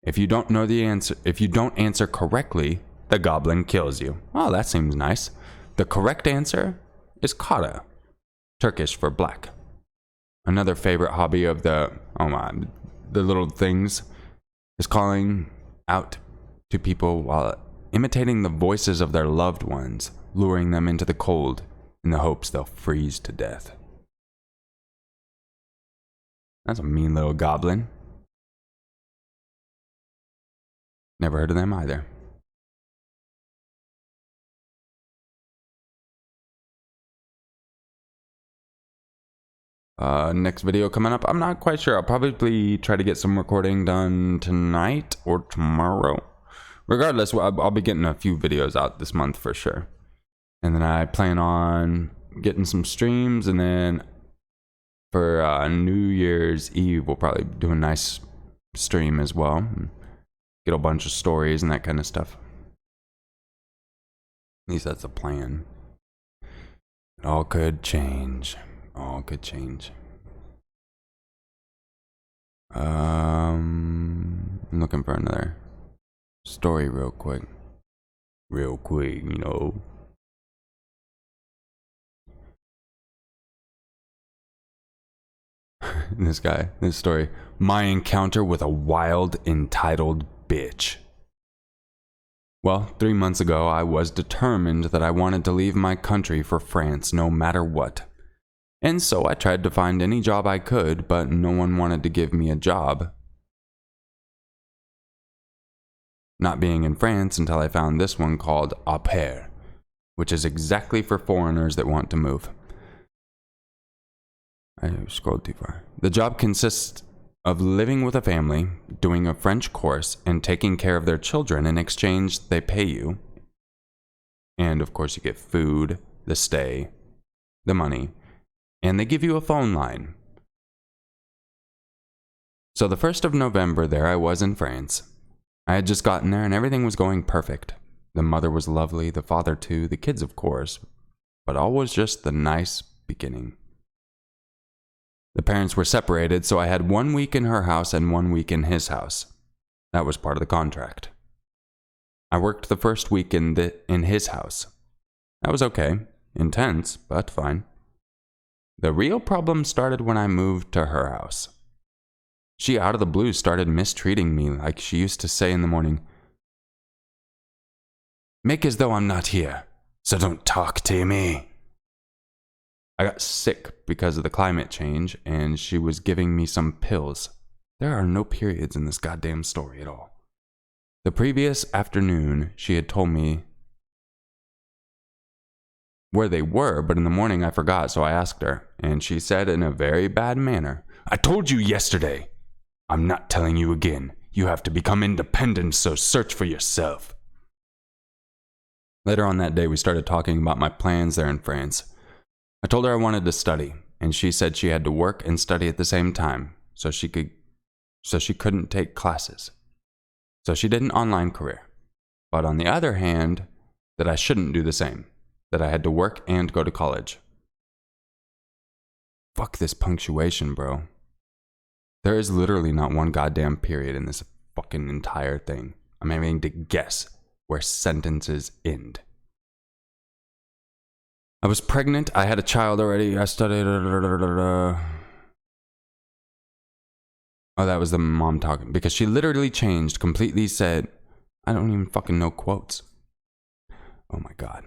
If you don't answer correctly, the goblin kills you. Oh, that seems nice. The correct answer is kara, Turkish for black. Another favorite hobby of the little things is calling out to people while imitating the voices of their loved ones, luring them into the cold in the hopes they'll freeze to death. That's a mean little goblin. Never heard of them either. Next video coming up, I'm not quite sure. I'll probably try to get some recording done tonight or tomorrow. Regardless, I'll be getting a few videos out this month for sure. And then I plan on getting some streams, and then for New Year's Eve, we'll probably do a nice stream as well. Get a bunch of stories and that kind of stuff. At least that's the plan. It all could change. All could change. I'm looking for another story real quick. Real quick, you know. This story. My encounter with a wild, entitled bitch. Well, 3 months ago, I was determined that I wanted to leave my country for France no matter what. And so I tried to find any job I could, but no one wanted to give me a job. Not being in France until I found this one called au pair, which is exactly for foreigners that want to move. I scrolled too far. The job consists of living with a family, doing a French course, and taking care of their children. In exchange, they pay you. And of course, you get food, the stay, the money, and they give you a phone line. So the 1st of November, there I was in France. I had just gotten there and everything was going perfect. The mother was lovely, the father too, the kids of course, but all was just the nice beginning. The parents were separated, so I had 1 week in her house and 1 week in his house. That was part of the contract. I worked the first week in his house. That was okay. Intense, but fine. The real problem started when I moved to her house. She out of the blue started mistreating me like she used to say in the morning. Make as though I'm not here, so don't talk to me. I got sick because of the climate change, and she was giving me some pills. There are no periods in this goddamn story at all. The previous afternoon, she had told me where they were, but in the morning I forgot, so I asked her, and she said in a very bad manner, I told you yesterday. I'm not telling you again. You have to become independent, so search for yourself. Later on that day, we started talking about my plans there in France. I told her I wanted to study, and she said she had to work and study at the same time, so she couldn't take classes. So she did an online career. But on the other hand, that I shouldn't do the same. That I had to work and go to college. Fuck this punctuation, bro. There is literally not one goddamn period in this fucking entire thing. I'm having to guess where sentences end. I was pregnant. I had a child already. I studied. Oh, that was the mom talking. Because she literally changed, completely said, I don't even fucking know quotes. Oh my God.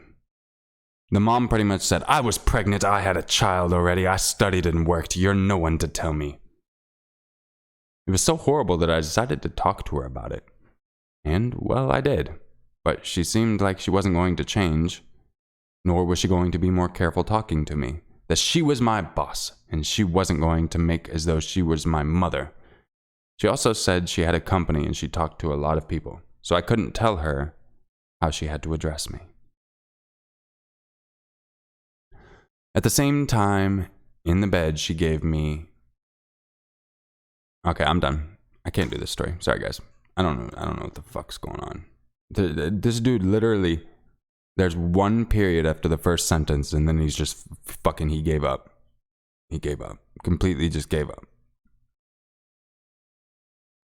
The mom pretty much said, I was pregnant, I had a child already, I studied and worked, you're no one to tell me. It was so horrible that I decided to talk to her about it. And, well, I did. But she seemed like she wasn't going to change, nor was she going to be more careful talking to me. That she was my boss, and she wasn't going to make as though she was my mother. She also said she had a company and she talked to a lot of people, so I couldn't tell her how she had to address me. At the same time, in the bed, she gave me... Okay, I'm done. I can't do this story. Sorry, guys. I don't know what the fuck's going on. This dude literally, there's one period after the first sentence, and then he's just fucking, he gave up. He gave up. Completely just gave up.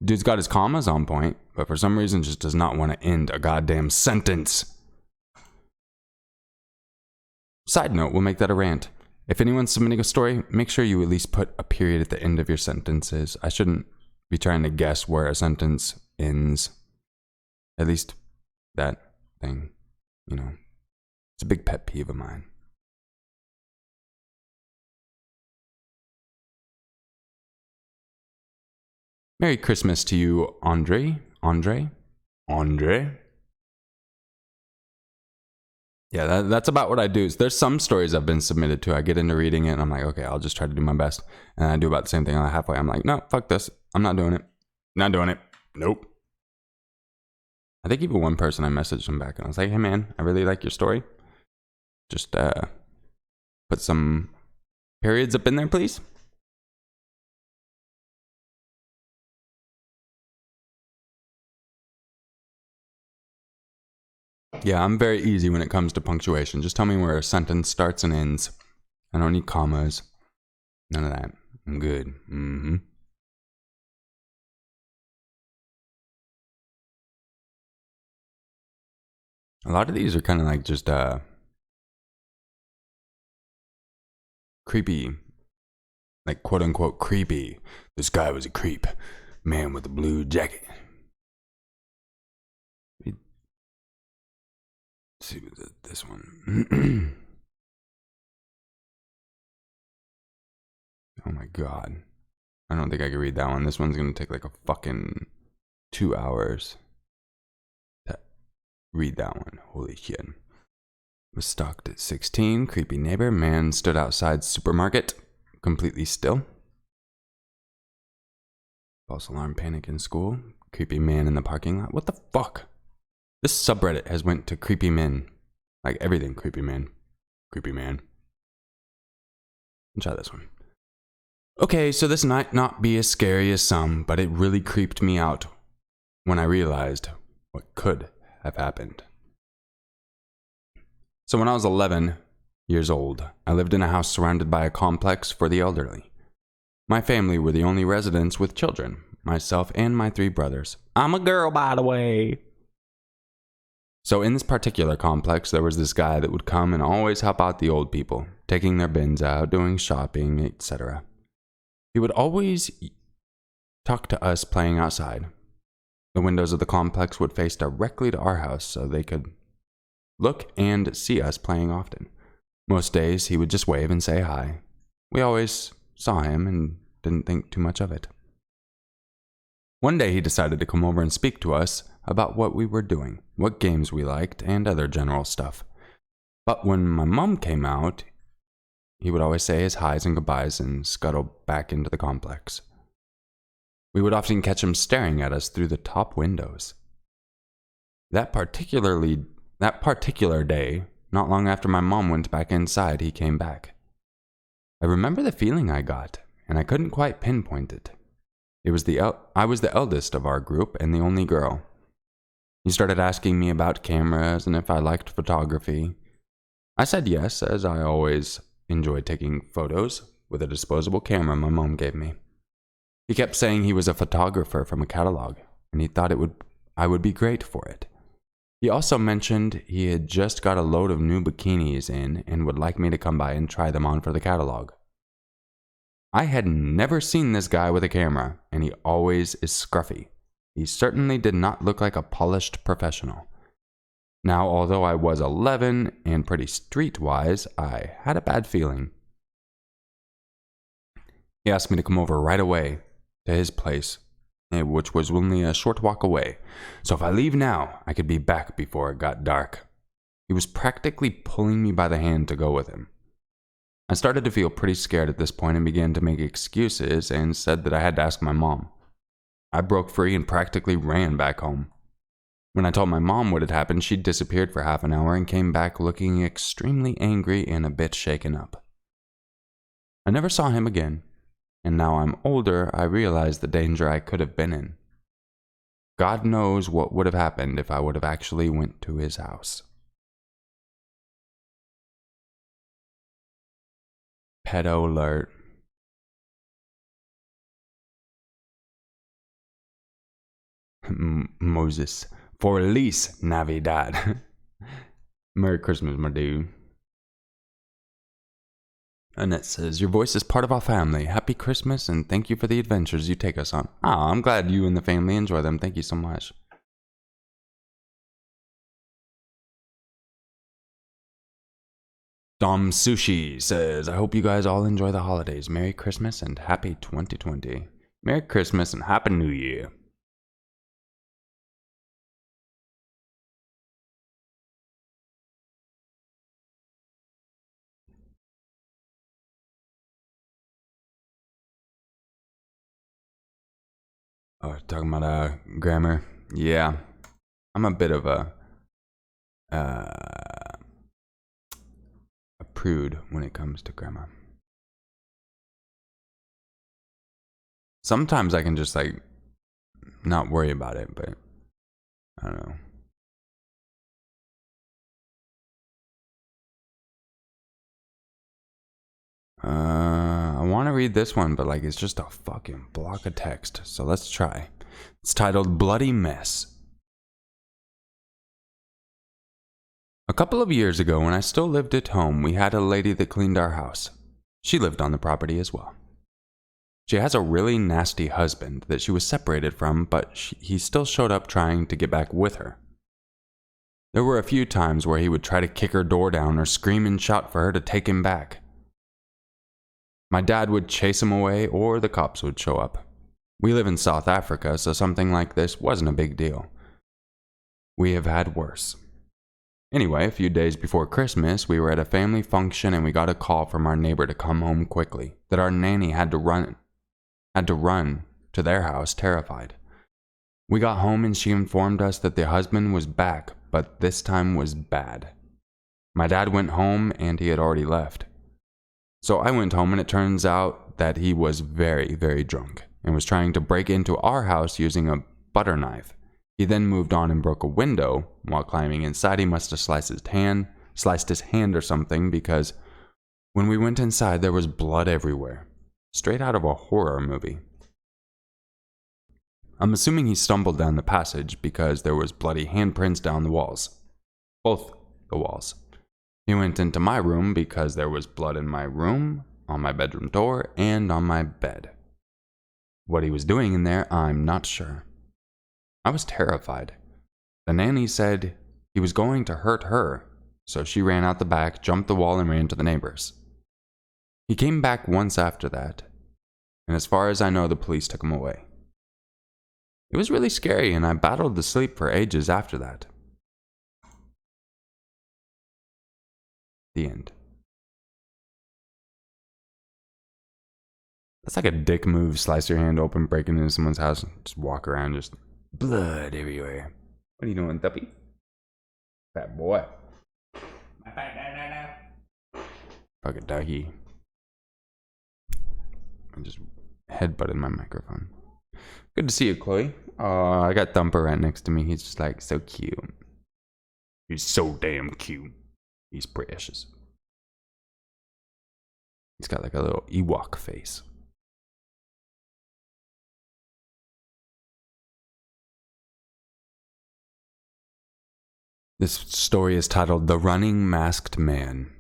Dude's got his commas on point, but for some reason just does not want to end a goddamn sentence. Side note, we'll make that a rant. If anyone's submitting a story, make sure you at least put a period at the end of your sentences. I shouldn't be trying to guess where a sentence ends. At least that thing, you know. It's a big pet peeve of mine. Merry Christmas to you, Andre. Yeah, that's about what I do. There's some stories I've been submitted to. I get into reading it, and I'm like, okay, I'll just try to do my best. And I do about the same thing. Halfway, I'm like, no, fuck this. I'm not doing it. Not doing it. Nope. I think even one person I messaged him back, and I was like, hey, man, I really like your story. Just put some periods up in there, please. Yeah, I'm very easy when it comes to punctuation. Just tell me where a sentence starts and ends. I don't need commas. None of that. I'm good. Mm-hmm. A lot of these are kind of like just creepy. Like quote unquote creepy. This guy was a creep. Man with a blue jacket. See this one. Oh my god. I don't think I can read that one. This one's gonna take like a fucking 2 hours to read that one. Holy shit. Was stalked at 16. Creepy neighbor. Man stood outside supermarket. Completely still. False alarm panic in school. Creepy man in the parking lot. What the fuck? This subreddit has went to creepy men. Like everything, creepy man. Creepy man. Let's try this one. Okay, so this might not be as scary as some, but it really creeped me out when I realized what could have happened. So when I was 11 years old, I lived in a house surrounded by a complex for the elderly. My family were the only residents with children, myself and my 3 brothers. I'm a girl, by the way. So in this particular complex, there was this guy that would come and always help out the old people, taking their bins out, doing shopping, etc. He would always talk to us playing outside. The windows of the complex would face directly to our house, so they could look and see us playing often. Most days, he would just wave and say hi. We always saw him and didn't think too much of it. One day, he decided to come over and speak to us about what we were doing, what games we liked, and other general stuff. But when my mom came out, he would always say his highs and goodbyes and scuttle back into the complex. We would often catch him staring at us through the top windows. That particular day, not long after my mom went back inside, he came back. I remember the feeling I got, and I couldn't quite pinpoint it. I was the eldest of our group and the only girl. He started asking me about cameras and if I liked photography. I said yes, as I always enjoyed taking photos with a disposable camera my mom gave me. He kept saying he was a photographer from a catalog, and he thought I would be great for it. He also mentioned he had just got a load of new bikinis in and would like me to come by and try them on for the catalog. I had never seen this guy with a camera, and he always is scruffy. He certainly did not look like a polished professional. Now, although I was 11 and pretty streetwise, I had a bad feeling. He asked me to come over right away to his place, which was only a short walk away, so if I leave now, I could be back before it got dark. He was practically pulling me by the hand to go with him. I started to feel pretty scared at this point and began to make excuses and said that I had to ask my mom. I broke free and practically ran back home. When I told my mom what had happened, she disappeared for half an hour and came back looking extremely angry and a bit shaken up. I never saw him again. and now I'm older, I realize the danger I could have been in. God knows what would have happened if I would have actually went to his house. Pedo alert. Moses. Feliz Navidad. Merry Christmas, my dude. Annette says, your voice is part of our family. Happy Christmas and thank you for the adventures you take us on. Oh, I'm glad you and the family enjoy them. Thank you so much. Dom Sushi says, I hope you guys all enjoy the holidays. Merry Christmas and happy 2020. Merry Christmas and Happy New Year. Oh, talking about grammar. Yeah, I'm a bit of a prude when it comes to grammar. Sometimes I can just like not worry about it, but I don't know. I want to read this one, but like it's just a fucking block of text. So let's try. It's titled Bloody Mess. A couple of years ago, when I still lived at home, we had a lady that cleaned our house. She lived on the property as well. She has a really nasty husband that she was separated from, but he still showed up trying to get back with her. There were a few times where he would try to kick her door down or scream and shout for her to take him back. My dad would chase him away or the cops would show up. We live in South Africa, so something like this wasn't a big deal. We have had worse. Anyway, a few days before Christmas, we were at a family function and we got a call from our neighbor to come home quickly, that our nanny had to run to their house terrified. We got home and she informed us that the husband was back, but this time was bad. My dad went home and he had already left. So I went home and it turns out that he was very, very drunk and was trying to break into our house using a butter knife. He then moved on and broke a window. While climbing inside, he must have sliced his hand or something, because when we went inside, there was blood everywhere. Straight out of a horror movie. I'm assuming he stumbled down the passage because there was bloody handprints down the walls. Both the walls. He went into my room because there was blood in my room, on my bedroom door, and on my bed. What he was doing in there, I'm not sure. I was terrified. The nanny said he was going to hurt her, so she ran out the back, jumped the wall, and ran to the neighbors. He came back once after that, and as far as I know, the police took him away. It was really scary, and I battled to sleep for ages after that. The end. That's like a dick move, slice your hand open, break into someone's house, and just walk around, just blood everywhere. What are you doing, Duppy? Fat boy. Fucking doggy. I just headbutted my microphone. Good to see you, Chloe. I got Thumper right next to me. He's just like so cute. He's so damn cute. He's precious. He's got like a little Ewok face. This story is titled The Running Masked Man.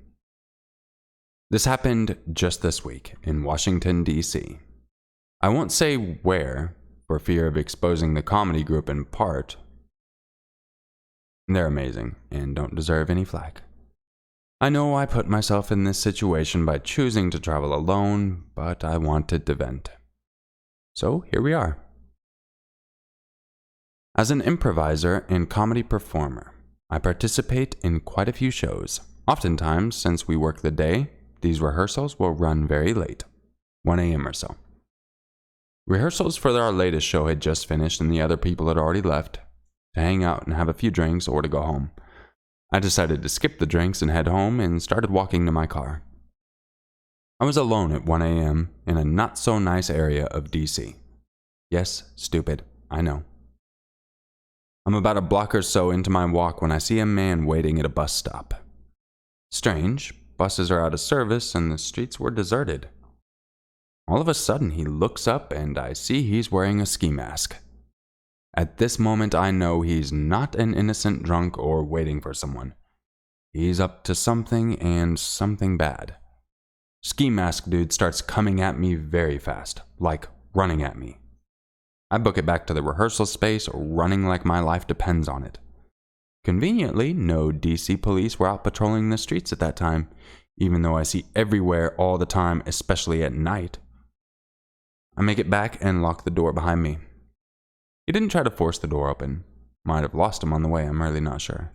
This happened just this week in Washington, D.C. I won't say where, for fear of exposing the comedy group in part. They're amazing and don't deserve any flack. I know I put myself in this situation by choosing to travel alone, but I wanted to vent. So here we are. As an improviser and comedy performer, I participate in quite a few shows. Oftentimes, since we work the day, these rehearsals will run very late, 1 a.m. or so. Rehearsals for our latest show had just finished and the other people had already left to hang out and have a few drinks or to go home. I decided to skip the drinks and head home and started walking to my car. I was alone at 1 a.m. in a not-so-nice area of DC. Yes, stupid, I know. I'm about a block or so into my walk when I see a man waiting at a bus stop. Strange, buses are out of service and the streets were deserted. All of a sudden, he looks up and I see he's wearing a ski mask. At this moment, I know he's not an innocent drunk or waiting for someone. He's up to something and something bad. Ski mask dude starts coming at me very fast, like running at me. I book it back to the rehearsal space, running like my life depends on it. Conveniently, no DC police were out patrolling the streets at that time, even though I see everywhere all the time, especially at night. I make it back and lock the door behind me. He didn't try to force the door open. Might have lost him on the way, I'm really not sure.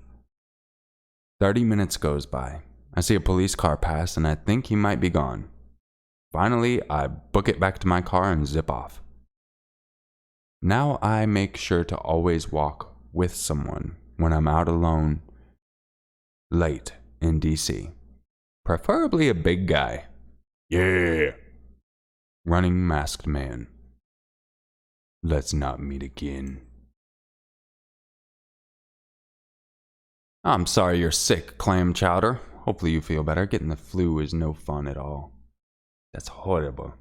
30 minutes goes by. I see a police car pass and I think he might be gone. Finally, I book it back to my car and zip off. Now I make sure to always walk with someone when I'm out alone, late in DC. Preferably a big guy. Yeah. Running masked man. Let's not meet again. I'm sorry you're sick, clam chowder. Hopefully you feel better. Getting the flu is no fun at all. That's horrible.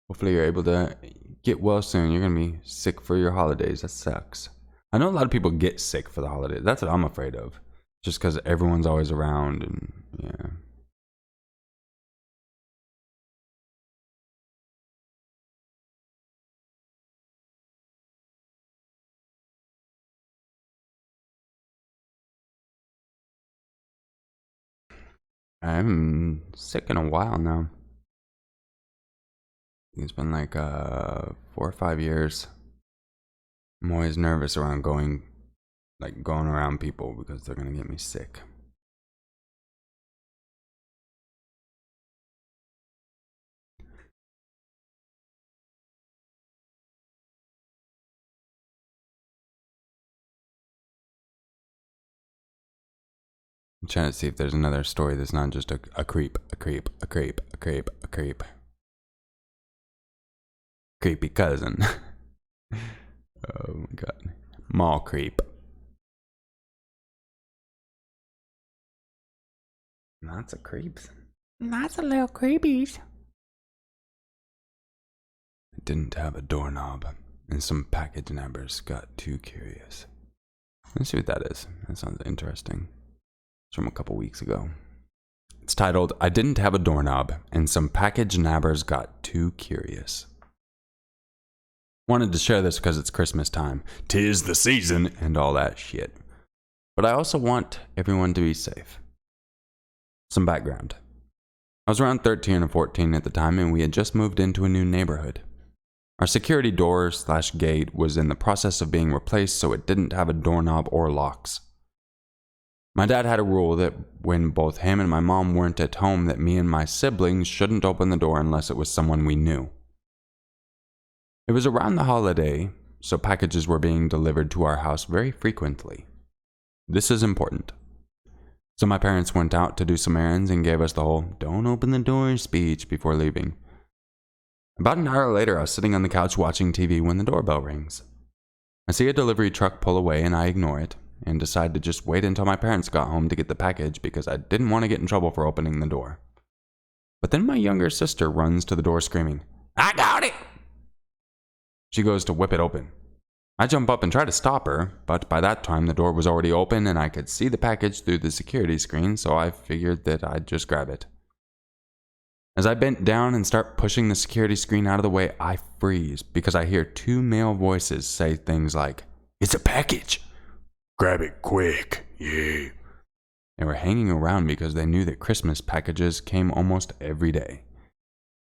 Hopefully you're able to get well soon. You're going to be sick for your holidays. That sucks. I know a lot of people get sick for the holidays. That's what I'm afraid of. Just because everyone's always around and yeah. I'm sick in a while now. It's been like 4 or 5 years. I'm always nervous around going around people because they're gonna get me sick. I'm trying to see if there's another story that's not just a creep. Creepy cousin. Oh my god. Mall creep. Lots of creeps. Lots of little creepies. It didn't have a doorknob, and some package nabbers got too curious. Let's see what that is. That sounds interesting. It's from a couple weeks ago. It's titled, I Didn't Have a Doorknob, and Some Package Nabbers Got Too Curious. Wanted to share this because it's Christmas time. 'Tis the season, and all that shit. But I also want everyone to be safe. Some background. I was around 13 or 14 at the time, and we had just moved into a new neighborhood. Our security door/gate was in the process of being replaced, so it didn't have a doorknob or locks. My dad had a rule that when both him and my mom weren't at home, that me and my siblings shouldn't open the door unless it was someone we knew. It was around the holiday, so packages were being delivered to our house very frequently. This is important. So my parents went out to do some errands and gave us the whole "don't open the door" speech before leaving. About an hour later, I was sitting on the couch watching TV when the doorbell rings. I see a delivery truck pull away and I ignore it, and decide to just wait until my parents got home to get the package because I didn't want to get in trouble for opening the door. But then my younger sister runs to the door screaming, "I got it!" She goes to whip it open. I jump up and try to stop her, but by that time the door was already open and I could see the package through the security screen, so I figured that I'd just grab it. As I bent down and start pushing the security screen out of the way, I freeze because I hear 2 male voices say things like, "It's a package! Grab it quick, yeah." They were hanging around because they knew that Christmas packages came almost every day.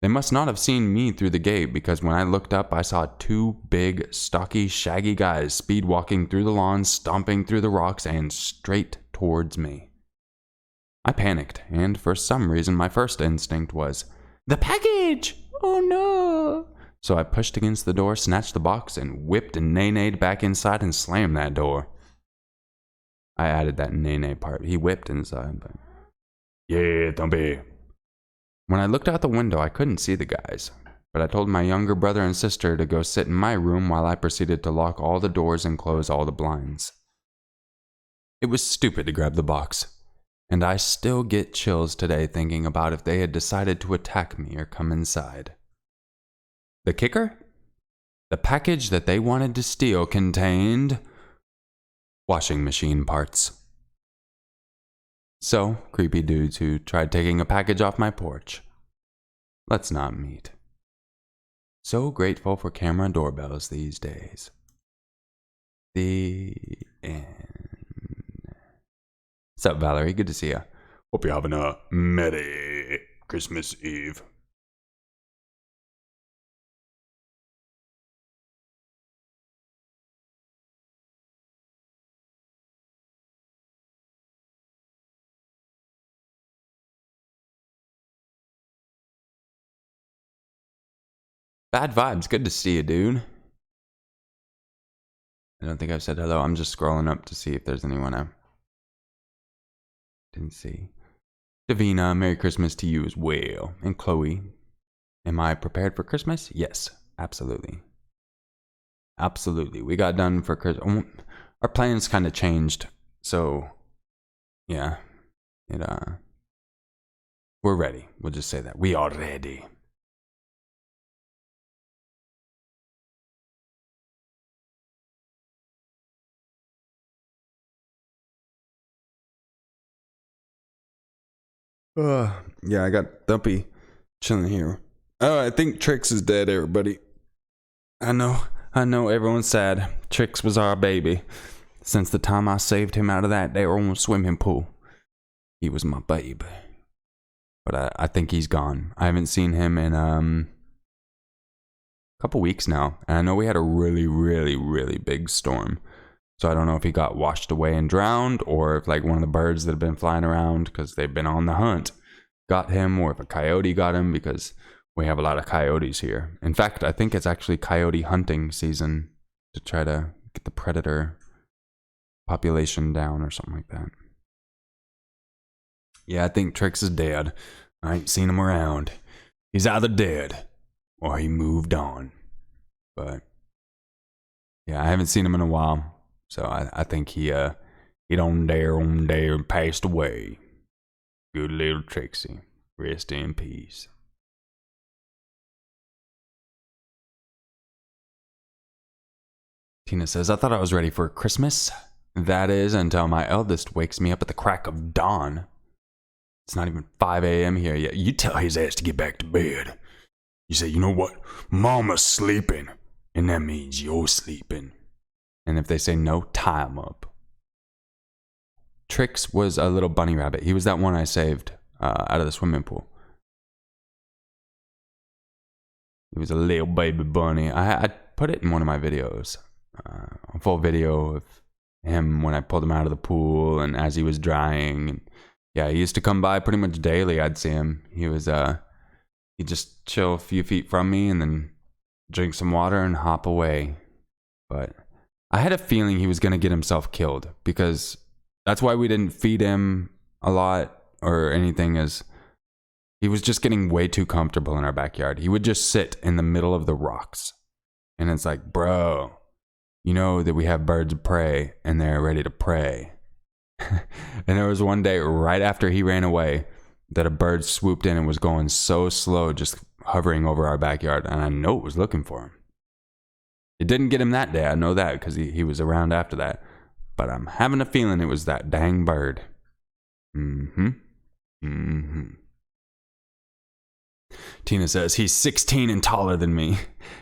They must not have seen me through the gate because when I looked up, I saw 2 big, stocky, shaggy guys speed walking through the lawn, stomping through the rocks, and straight towards me. I panicked, and for some reason my first instinct was, "The package! Oh no!" So I pushed against the door, snatched the box, and whipped and nay-nayed back inside and slammed that door. I added that nay part. He whipped inside, but yeah, Thumpy. When I looked out the window, I couldn't see the guys, but I told my younger brother and sister to go sit in my room while I proceeded to lock all the doors and close all the blinds. It was stupid to grab the box, and I still get chills today thinking about if they had decided to attack me or come inside. The kicker? The package that they wanted to steal contained washing machine parts. So, creepy dudes who tried taking a package off my porch. Let's not meet. So grateful for camera doorbells these days. The end. What's up, Valerie? Good to see you. Hope you're having a merry Christmas Eve. Bad vibes. Good to see you, dude. I don't think I've said hello. I'm just scrolling up to see if there's anyone I didn't see. Davina, Merry Christmas to you as well. And Chloe, am I prepared for Christmas? Yes, absolutely. Absolutely. We got done for Christmas. Our plans kind of changed. So, yeah. We're ready. We'll just say that. We are ready. Yeah, I got Thumpy chilling here. Oh, I think Trix is dead, everybody. I know everyone's sad. Trix was our baby. Since the time I saved him out of that there old swimming pool. He was my baby. But I think he's gone. I haven't seen him in a couple weeks now. And I know we had a really, really, really big storm. So I don't know if he got washed away and drowned, or if like one of the birds that have been flying around because they've been on the hunt got him, or if a coyote got him, because we have a lot of coyotes here. In fact, I think it's actually coyote hunting season to try to get the predator population down or something like that. Yeah, I think Trix is dead. I ain't seen him around. He's either dead or he moved on. But yeah, I haven't seen him in a while. So I think he on there passed away. Good little Trixie. Rest in peace. Tina says, I thought I was ready for Christmas. That is until my eldest wakes me up at the crack of dawn. It's not even 5 a.m. here yet. You tell his ass to get back to bed. You say, you know what? Mama's sleeping. And that means you're sleeping. And if they say no, tie him up. Trix was a little bunny rabbit. He was that one I saved out of the swimming pool. He was a little baby bunny. I put it in one of my videos. A full video of him when I pulled him out of the pool and as he was drying. And yeah, he used to come by pretty much daily. I'd see him. He was he'd just chill a few feet from me and then drink some water and hop away. But I had a feeling he was going to get himself killed, because that's why we didn't feed him a lot or anything, as he was just getting way too comfortable in our backyard. He would just sit in the middle of the rocks. And it's like, bro, you know that we have birds of prey and they're ready to prey. And there was one day right after he ran away that a bird swooped in and was going so slow, just hovering over our backyard. And I know it was looking for him. It didn't get him that day. I know that because he was around after that. But I'm having a feeling it was that dang bird. Tina says, he's 16 and taller than me.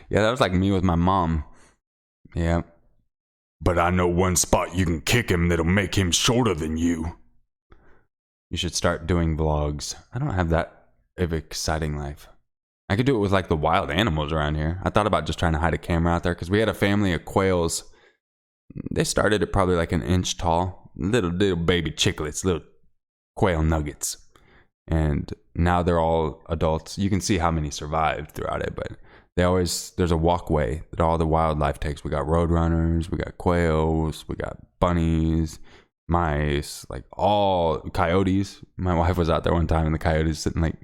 Yeah, that was like me with my mom. Yeah. But I know one spot you can kick him that'll make him shorter than you. You should start doing vlogs. I don't have that of exciting life. I could do it with like the wild animals around here. I thought about just trying to hide a camera out there because we had a family of quails. They started at probably like an inch tall. Little baby chicklets, little quail nuggets. And now they're all adults. You can see how many survived throughout it, but there's a walkway that all the wildlife takes. We got roadrunners, we got quails, we got bunnies, mice, like all coyotes. My wife was out there one time and the coyotes sitting like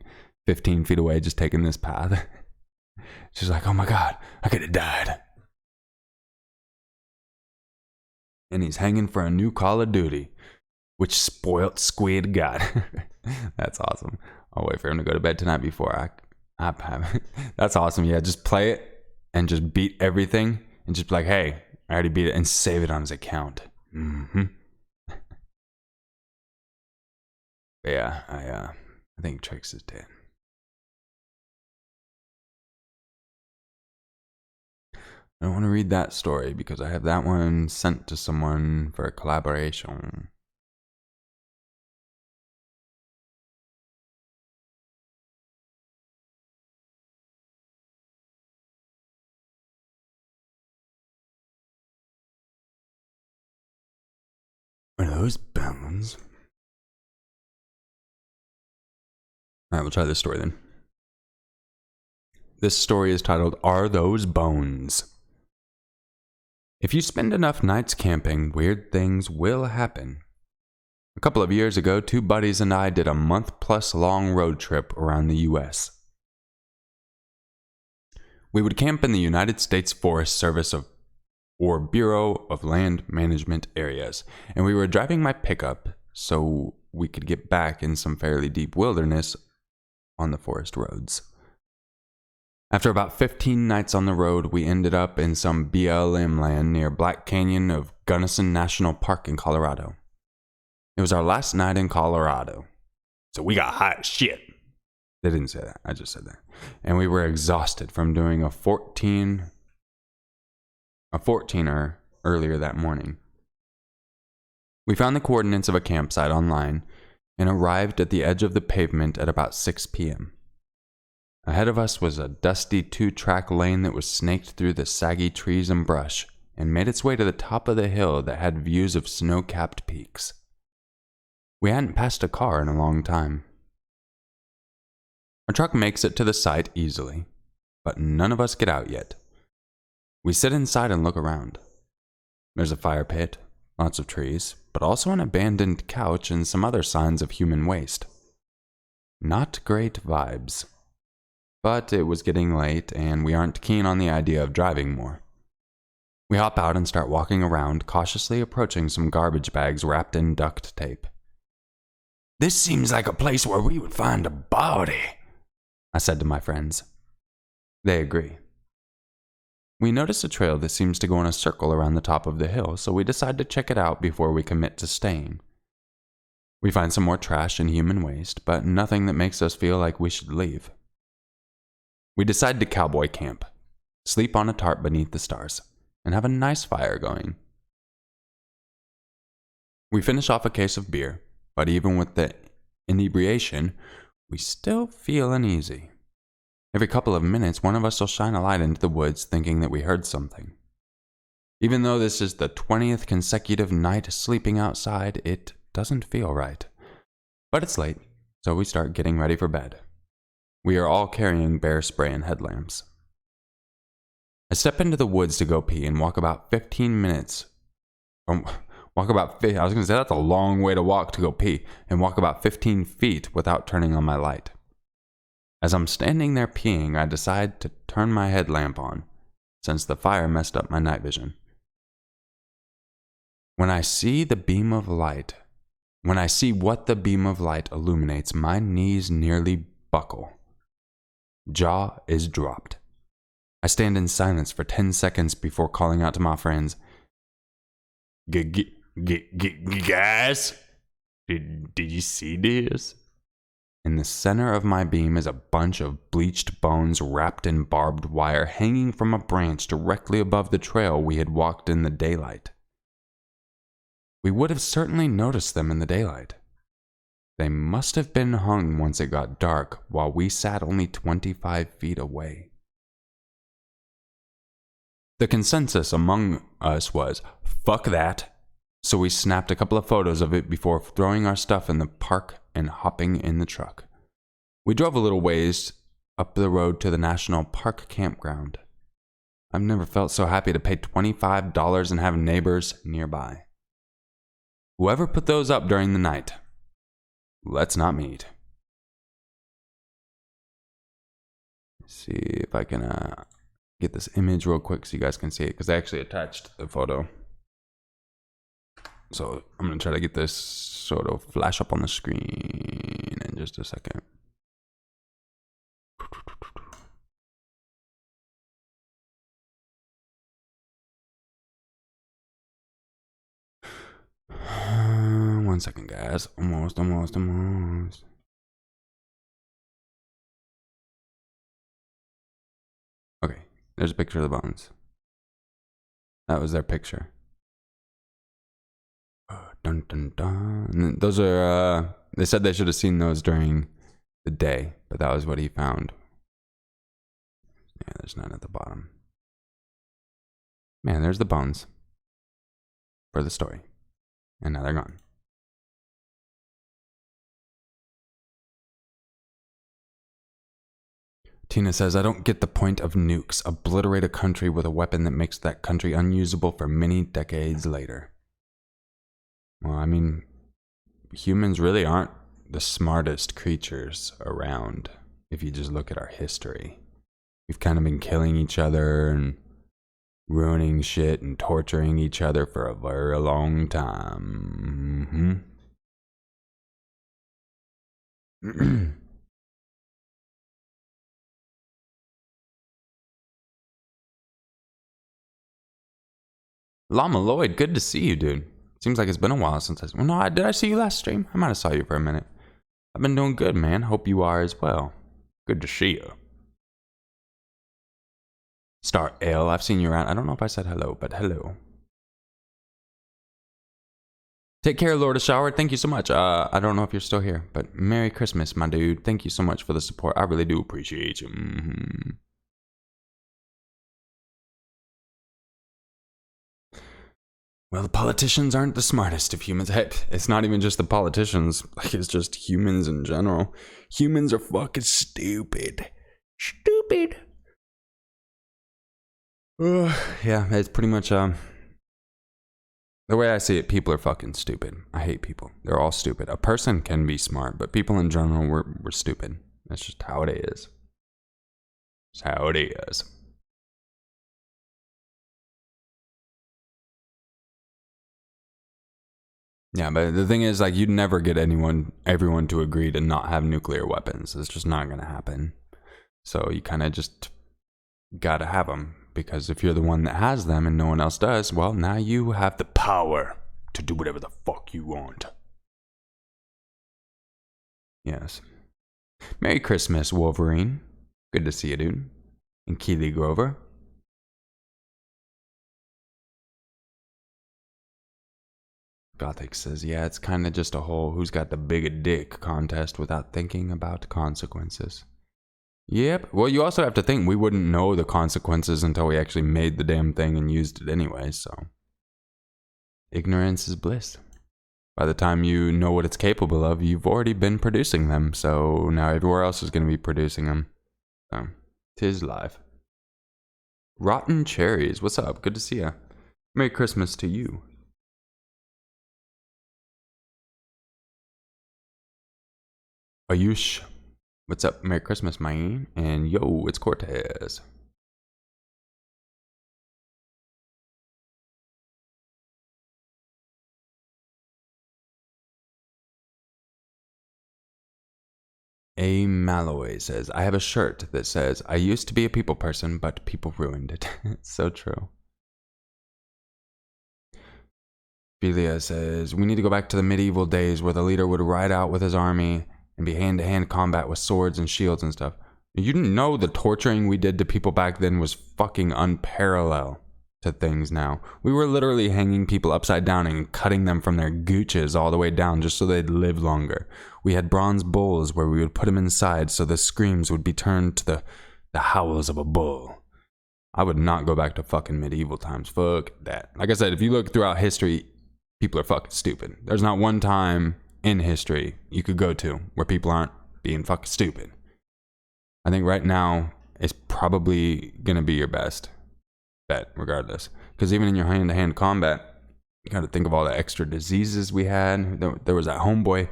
15 feet away just taking this path. She's like, oh my God, I could have died. And he's hanging for a new Call of Duty. Which spoilt squid got. That's awesome. I'll wait for him to go to bed tonight before I That's awesome. Yeah, just play it and just beat everything and just be like, hey, I already beat it, and save it on his account. Mm-hmm. But yeah, I think Trix is dead. I don't want to read that story because I have that one sent to someone for a collaboration. Are those bones? Alright, we'll try this story then. This story is titled, Are Those Bones? If you spend enough nights camping, weird things will happen. A couple of years ago, 2 buddies and I did a month-plus long road trip around the U.S. We would camp in the United States Forest Service or Bureau of Land Management areas, and we were driving my pickup so we could get back in some fairly deep wilderness on the forest roads. After about 15 nights on the road, we ended up in some BLM land near Black Canyon of Gunnison National Park in Colorado. It was our last night in Colorado, so we got high as shit. They didn't say that, I just said that. And we were exhausted from doing a 14er earlier that morning. We found the coordinates of a campsite online and arrived at the edge of the pavement at about 6 p.m. Ahead of us was a dusty 2-track lane that was snaked through the saggy trees and brush and made its way to the top of the hill that had views of snow-capped peaks. We hadn't passed a car in a long time. Our truck makes it to the site easily, but none of us get out yet. We sit inside and look around. There's a fire pit, lots of trees, but also an abandoned couch and some other signs of human waste. Not great vibes. But it was getting late, and we aren't keen on the idea of driving more. We hop out and start walking around, cautiously approaching some garbage bags wrapped in duct tape. This seems like a place where we would find a body, I said to my friends. They agree. We notice a trail that seems to go in a circle around the top of the hill, so we decide to check it out before we commit to staying. We find some more trash and human waste, but nothing that makes us feel like we should leave. We decide to cowboy camp, sleep on a tarp beneath the stars, and have a nice fire going. We finish off a case of beer, but even with the inebriation, we still feel uneasy. Every couple of minutes, one of us will shine a light into the woods thinking that we heard something. Even though this is the 20th consecutive night sleeping outside, it doesn't feel right. But it's late, so we start getting ready for bed. We are all carrying bear spray and headlamps. I step into the woods to go pee and walk about 15 minutes. I was going to say that's a long way to walk to go pee, and walk about 15 feet without turning on my light. As I'm standing there peeing, I decide to turn my headlamp on, since the fire messed up my night vision. When I see what the beam of light illuminates, my knees nearly buckle. Jaw is dropped. I stand in silence for 10 seconds before calling out to my friends. Guys, did you see this? In the center of my beam is a bunch of bleached bones wrapped in barbed wire hanging from a branch directly above the trail we had walked in the daylight. We would have certainly noticed them in the daylight. They must have been hung once it got dark, while we sat only 25 feet away. The consensus among us was, fuck that, so we snapped a couple of photos of it before throwing our stuff in the park and hopping in the truck. We drove a little ways up the road to the National Park campground. I've never felt so happy to pay $25 and have neighbors nearby. Whoever put those up during the night, let's not meet. Let's see if I can get this image real quick so you guys can see it, because I actually attached the photo. So I'm going to try to get this sort of flash up on the screen in just a second. One second, guys. Almost. Okay, there's a picture of the bones. That was their picture. Dun dun dun. And those are, they said they should have seen those during the day, but that was what he found. Yeah, there's none at the bottom. Man, there's the bones for the story. And now they're gone. Tina says, I don't get the point of nukes. Obliterate a country with a weapon that makes that country unusable for many decades later. Well, I mean, humans really aren't the smartest creatures around if you just look at our history. We've kind of been killing each other and ruining shit and torturing each other for a very long time. Llama Lloyd, good to see you, dude. Seems like it's been a while since well, no, did I see you last stream? I might have saw you for a minute. I've been doing good, man. Hope you are as well. Good to see you. Star L, I've seen you around. I don't know if I said hello, but hello. Take care, Lord of Shower. Thank you so much. I don't know if you're still here, but Merry Christmas, my dude. Thank you so much for the support. I really do appreciate you. Well, the politicians aren't the smartest of humans. Heck, it's not even just the politicians. Like, it's just humans in general. Humans are fucking stupid. Stupid. Yeah, it's pretty much, the way I see it, people are fucking stupid. I hate people. They're all stupid. A person can be smart, but people in general, we're stupid. That's just how it is. It's how it is. Yeah, but the thing is, like, you'd never get everyone to agree to not have nuclear weapons. It's just not going to happen. So you kind of just got to have them. Because if you're the one that has them and no one else does, well, now you have the power to do whatever the fuck you want. Yes. Merry Christmas, Wolverine. Good to see you, dude. And Keely Grover. Gothic says, yeah, it's kind of just a whole who's got the bigger dick contest without thinking about consequences. Yep. Well, you also have to think we wouldn't know the consequences until we actually made the damn thing and used it anyway, so. Ignorance is bliss. By the time you know what it's capable of, you've already been producing them, so now everywhere else is going to be producing them. So, 'tis life. Rotten Cherries, what's up? Good to see ya. Merry Christmas to you. Ayush. What's up? Merry Christmas, man. And yo, it's Cortez. A Malloy says, I have a shirt that says, I used to be a people person, but people ruined it. It's so true. Philia says, we need to go back to the medieval days where the leader would ride out with his army and be hand-to-hand combat with swords and shields and stuff. You didn't know the torturing we did to people back then was fucking unparalleled to things now. We were literally hanging people upside down and cutting them from their gooches all the way down just so they'd live longer. We had bronze bulls where we would put them inside so the screams would be turned to the howls of a bull. I would not go back to fucking medieval times. Fuck that. Like I said, if you look throughout history, people are fucking stupid. There's not one time in history you could go to where people aren't being fucking stupid. I think right now is probably gonna be your best bet regardless, because even in your hand-to-hand combat, You got to think of all the extra diseases we had. There was that homeboy.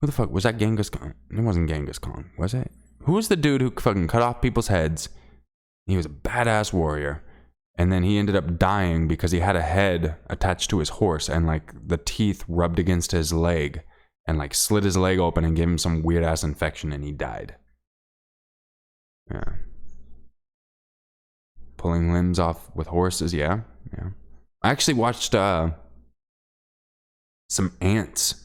Who the fuck was that? Genghis Khan? It wasn't Genghis Khan, was it? Who was the dude who fucking cut off people's heads? He was a badass warrior. And then he ended up dying because he had a head attached to his horse and like the teeth rubbed against his leg and like slit his leg open and gave him some weird ass infection and he died. Yeah. Pulling limbs off with horses, yeah. I actually watched some ants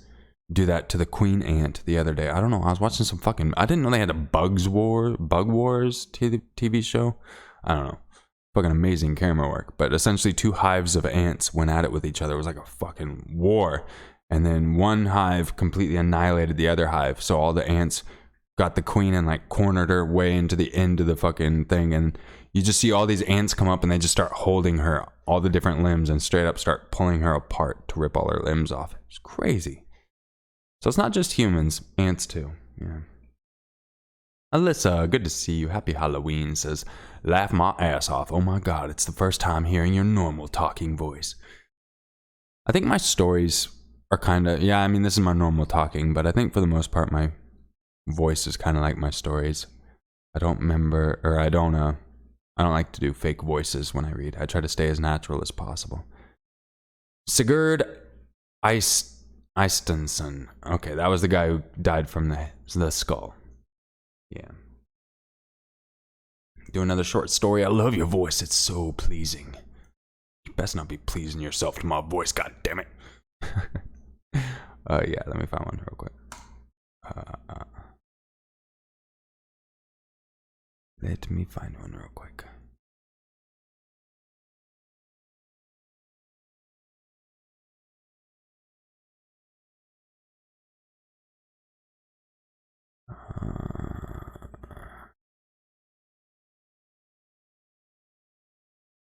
do that to the queen ant the other day. I don't know. I was watching some fucking... I didn't know they had a Bug Wars TV show. I don't know. Fucking amazing camera work. But essentially 2 hives of ants went at it with each other. It was like a fucking war. And then one hive completely annihilated the other hive. So all the ants got the queen and like cornered her way into the end of the fucking thing. And you just see all these ants come up and they just start holding her, all the different limbs, and straight up start pulling her apart to rip all her limbs off. It's crazy. So it's not just humans, ants too. Yeah. Alyssa, good to see you. Happy Halloween, says, laugh my ass off. Oh my god, it's the first time hearing your normal talking voice. I think my stories are kind of, yeah, I mean, this is my normal talking, but I think for the most part, my voice is kind of like my stories. I don't remember, or I don't like to do fake voices when I read. I try to stay as natural as possible. Sigurd Eistensson. Okay, that was the guy who died from the skull. Yeah. Do another short story. I love your voice. It's so pleasing. You best not be pleasing yourself to my voice, god damn it. Yeah, let me find one real quick. Let me find one real quick.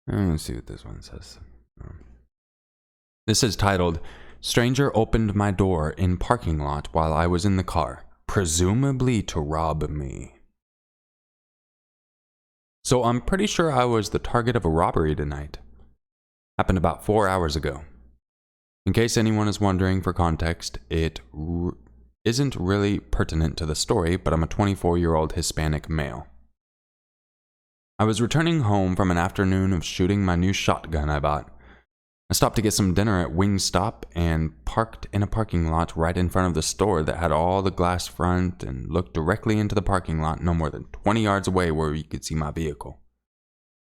Let's see what this one says. This is titled, Stranger opened my door in parking lot while I was in the car, presumably to rob me. So I'm pretty sure I was the target of a robbery tonight. Happened about 4 hours ago. In case anyone is wondering for context, it isn't really pertinent to the story, but I'm a 24-year-old Hispanic male. I was returning home from an afternoon of shooting my new shotgun I bought. I stopped to get some dinner at Wingstop and parked in a parking lot right in front of the store that had all the glass front and looked directly into the parking lot no more than 20 yards away where you could see my vehicle.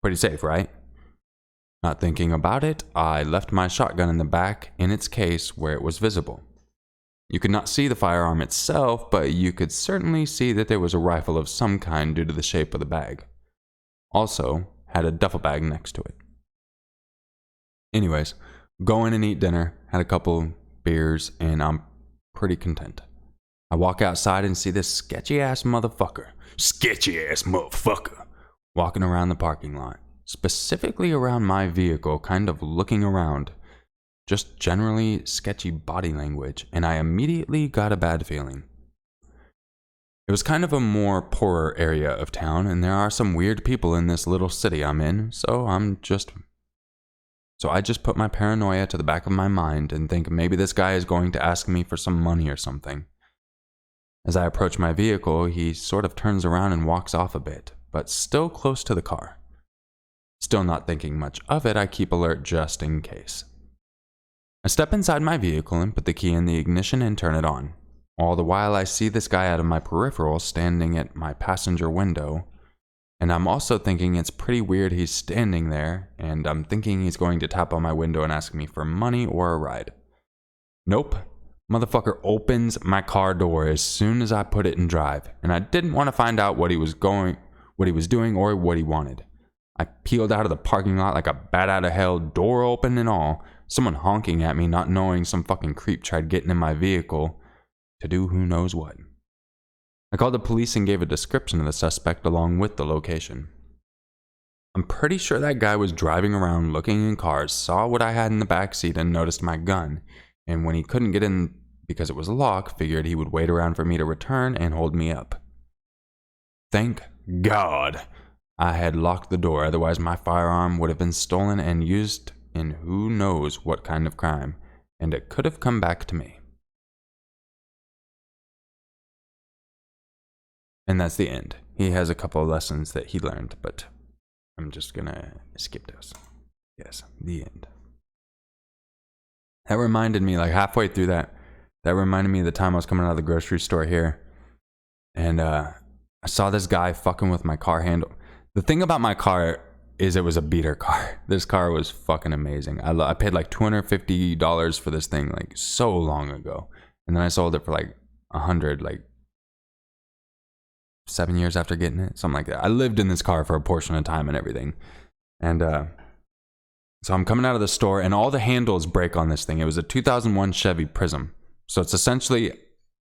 Pretty safe, right? Not thinking about it, I left my shotgun in the back in its case where it was visible. You could not see the firearm itself, but you could certainly see that there was a rifle of some kind due to the shape of the bag. Also, had a duffel bag next to it. Anyways, go in and eat dinner, had a couple beers, and I'm pretty content. I walk outside and see this sketchy-ass motherfucker, walking around the parking lot, specifically around my vehicle, kind of looking around. Just generally sketchy body language, and I immediately got a bad feeling. It was kind of a more poorer area of town, and there are some weird people in this little city I'm in, so I just put my paranoia to the back of my mind and think maybe this guy is going to ask me for some money or something. As I approach my vehicle, he sort of turns around and walks off a bit, but still close to the car. Still not thinking much of it, I keep alert just in case. I step inside my vehicle and put the key in the ignition and turn it on. All the while I see this guy out of my peripheral standing at my passenger window, and I'm also thinking it's pretty weird he's standing there, and I'm thinking he's going to tap on my window and ask me for money or a ride. Nope. Motherfucker opens my car door as soon as I put it in drive, and I didn't want to find out what he was doing or what he wanted. I peeled out of the parking lot like a bat out of hell, door open and all, someone honking at me, not knowing some fucking creep tried getting in my vehicle to do who knows what. I called the police and gave a description of the suspect along with the location. I'm pretty sure that guy was driving around looking in cars, saw what I had in the backseat and noticed my gun, and when he couldn't get in because it was locked, figured he would wait around for me to return and hold me up. Thank God I had locked the door, otherwise my firearm would have been stolen and used in who knows what kind of crime, and it could have come back to me. And that's the end. He has a couple of lessons that he learned, but I'm just gonna skip those. Yes, the end. That reminded me, like halfway through that reminded me of the time I was coming out of the grocery store here, and I saw this guy fucking with my car handle. The thing about my car is it was a beater car. This car was fucking amazing. I paid like $250 for this thing like so long ago, and then I sold it for like $100 like 7 years after getting it, something like that. I lived in this car for a portion of time and everything, and so I'm coming out of the store and all the handles break on this thing. It was a 2001 Chevy Prism, so it's essentially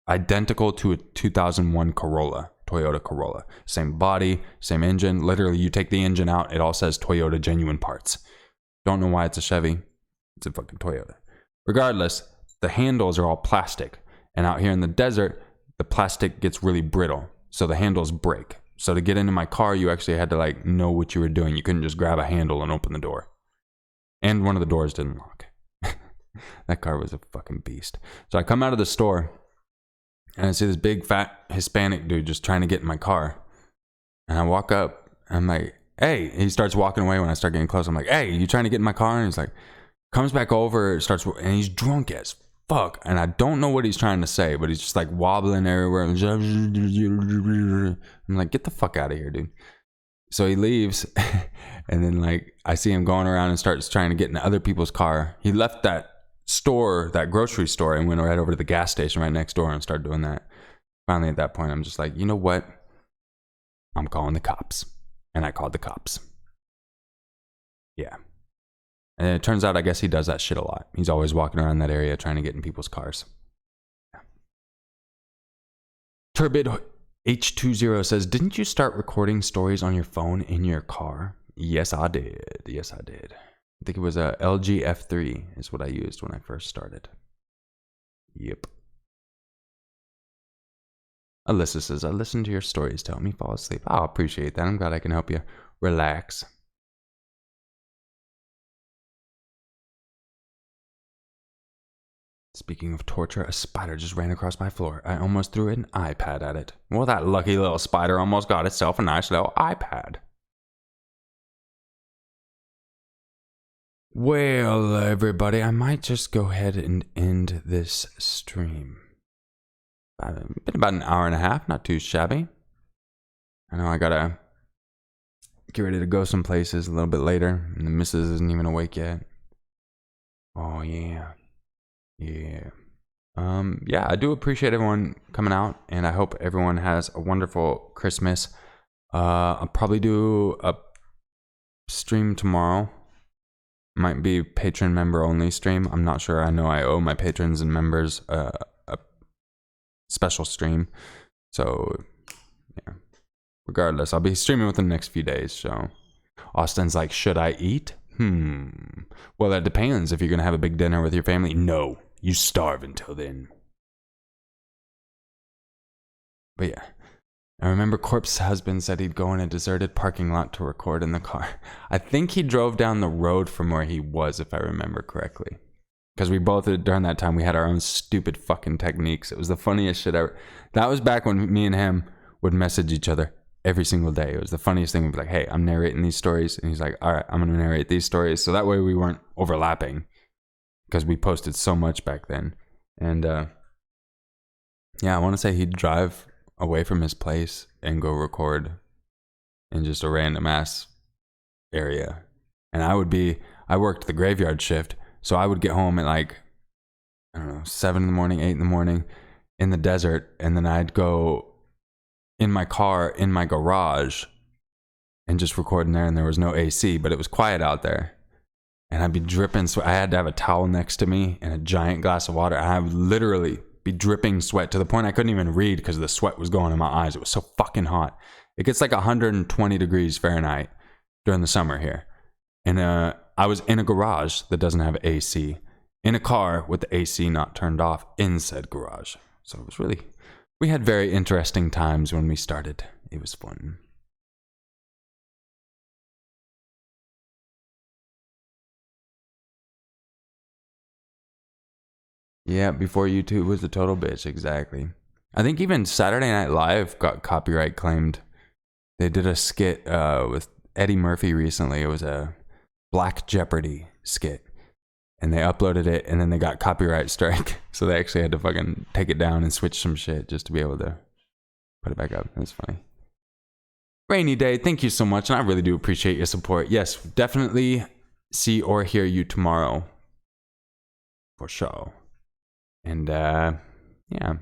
identical to a 2001 Corolla, Toyota Corolla. Same body, same engine. Literally, you take the engine out, it all says Toyota genuine parts. Don't know why it's a Chevy. It's a fucking Toyota. Regardless, the handles are all plastic, and out here in the desert, the plastic gets really brittle, so the handles break. So to get into my car, you actually had to like know what you were doing. You couldn't just grab a handle and open the door. And one of the doors didn't lock. That car was a fucking beast. So I come out of the store and I see this big fat Hispanic dude just trying to get in my car. And I walk up and I'm like, hey. He starts walking away when I start getting close. I'm like, hey, you trying to get in my car? And he's like, comes back over, and he's drunk as fuck. And I don't know what he's trying to say, but he's just like wobbling everywhere. I'm like, get the fuck out of here, dude. So he leaves, and then like I see him going around and starts trying to get into other people's car. He left that store, that grocery store, and went right over to the gas station right next door and started doing that. Finally, at that point, I'm just like, you know what? I'm calling the cops. And I called the cops. Yeah. And it turns out, I guess he does that shit a lot. He's always walking around that area trying to get in people's cars. Yeah. Turbid H20 says, didn't you start recording stories on your phone in your car? Yes, I did. Yes, I did. I think it was a LG F3 is what I used when I first started. Yep. Alyssa says, I listen to your stories to help me fall asleep. Oh, I appreciate that. I'm glad I can help you relax. Speaking of torture, a spider just ran across my floor. I almost threw an iPad at it. Well, that lucky little spider almost got itself a nice little iPad. Well, everybody, I might just go ahead and end this stream. Been about an hour and a half, not too shabby. I know I gotta get ready to go some places a little bit later, and the missus isn't even awake yet. Oh, yeah. Yeah. Yeah, I do appreciate everyone coming out, and I hope everyone has a wonderful Christmas. I'll probably do a stream tomorrow. Might be patron member only stream. I'm not sure. I know I owe my patrons and members a special stream. So, yeah. Regardless, I'll be streaming within the next few days. So, Austin's like, should I eat? Well, that depends. If you're going to have a big dinner with your family, no. You starve until then. But yeah. I remember Corpse's husband said he'd go in a deserted parking lot to record in the car. I think he drove down the road from where he was, if I remember correctly. Because we both, during that time, we had our own stupid fucking techniques. It was the funniest shit ever. That was back when me and him would message each other every single day. It was the funniest thing. We'd be like, hey, I'm narrating these stories. And he's like, all right, I'm going to narrate these stories. So that way we weren't overlapping. Because we posted so much back then. And yeah, I want to say he'd drive away from his place and go record in just a random ass area. And I worked the graveyard shift. So I would get home at like, I don't know, 7 in the morning, 8 in the morning in the desert. And then I'd go in my car, in my garage and just record in there. And there was no AC, but it was quiet out there. And I'd be dripping sweat. I had to have a towel next to me and a giant glass of water. And I would literally be dripping sweat to the point I couldn't even read because the sweat was going in my eyes. It was so fucking hot. It gets like 120 degrees Fahrenheit during the summer here. And I was in a garage that doesn't have AC, in a car with the AC not turned off in said garage. So it was really, we had very interesting times when we started. It was fun. Yeah, before YouTube was a total bitch, exactly. I think even Saturday Night Live got copyright claimed. They did a skit with Eddie Murphy recently. It was a Black Jeopardy skit. And they uploaded it, and then they got copyright strike. So they actually had to fucking take it down and switch some shit just to be able to put it back up. That's funny. Rainy Day, thank you so much, and I really do appreciate your support. Yes, definitely see or hear you tomorrow. For sure. And, yeah.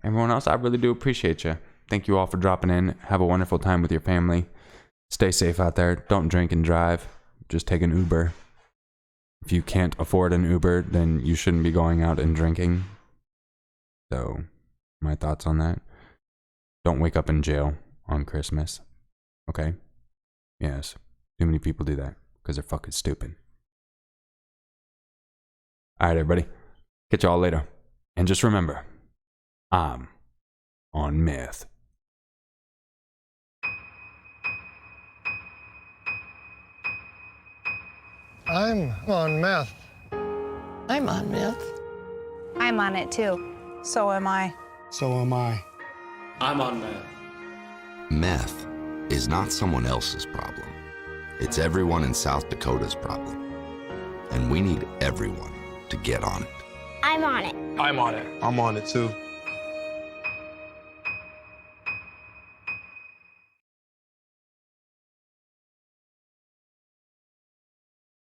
Everyone else, I really do appreciate you. Thank you all for dropping in. Have a wonderful time with your family. Stay safe out there. Don't drink and drive. Just take an Uber. If you can't afford an Uber, then you shouldn't be going out and drinking. So, my thoughts on that. Don't wake up in jail on Christmas. Okay? Yes. Too many people do that because they're fucking stupid. Alright, everybody. Catch y'all later. And just remember, I'm on meth. I'm on meth. I'm on meth. I'm on it too. So am I. So am I. I'm on meth. Meth is not someone else's problem. It's everyone in South Dakota's problem. And we need everyone to get on it. I'm on it. I'm on it. I'm on it too.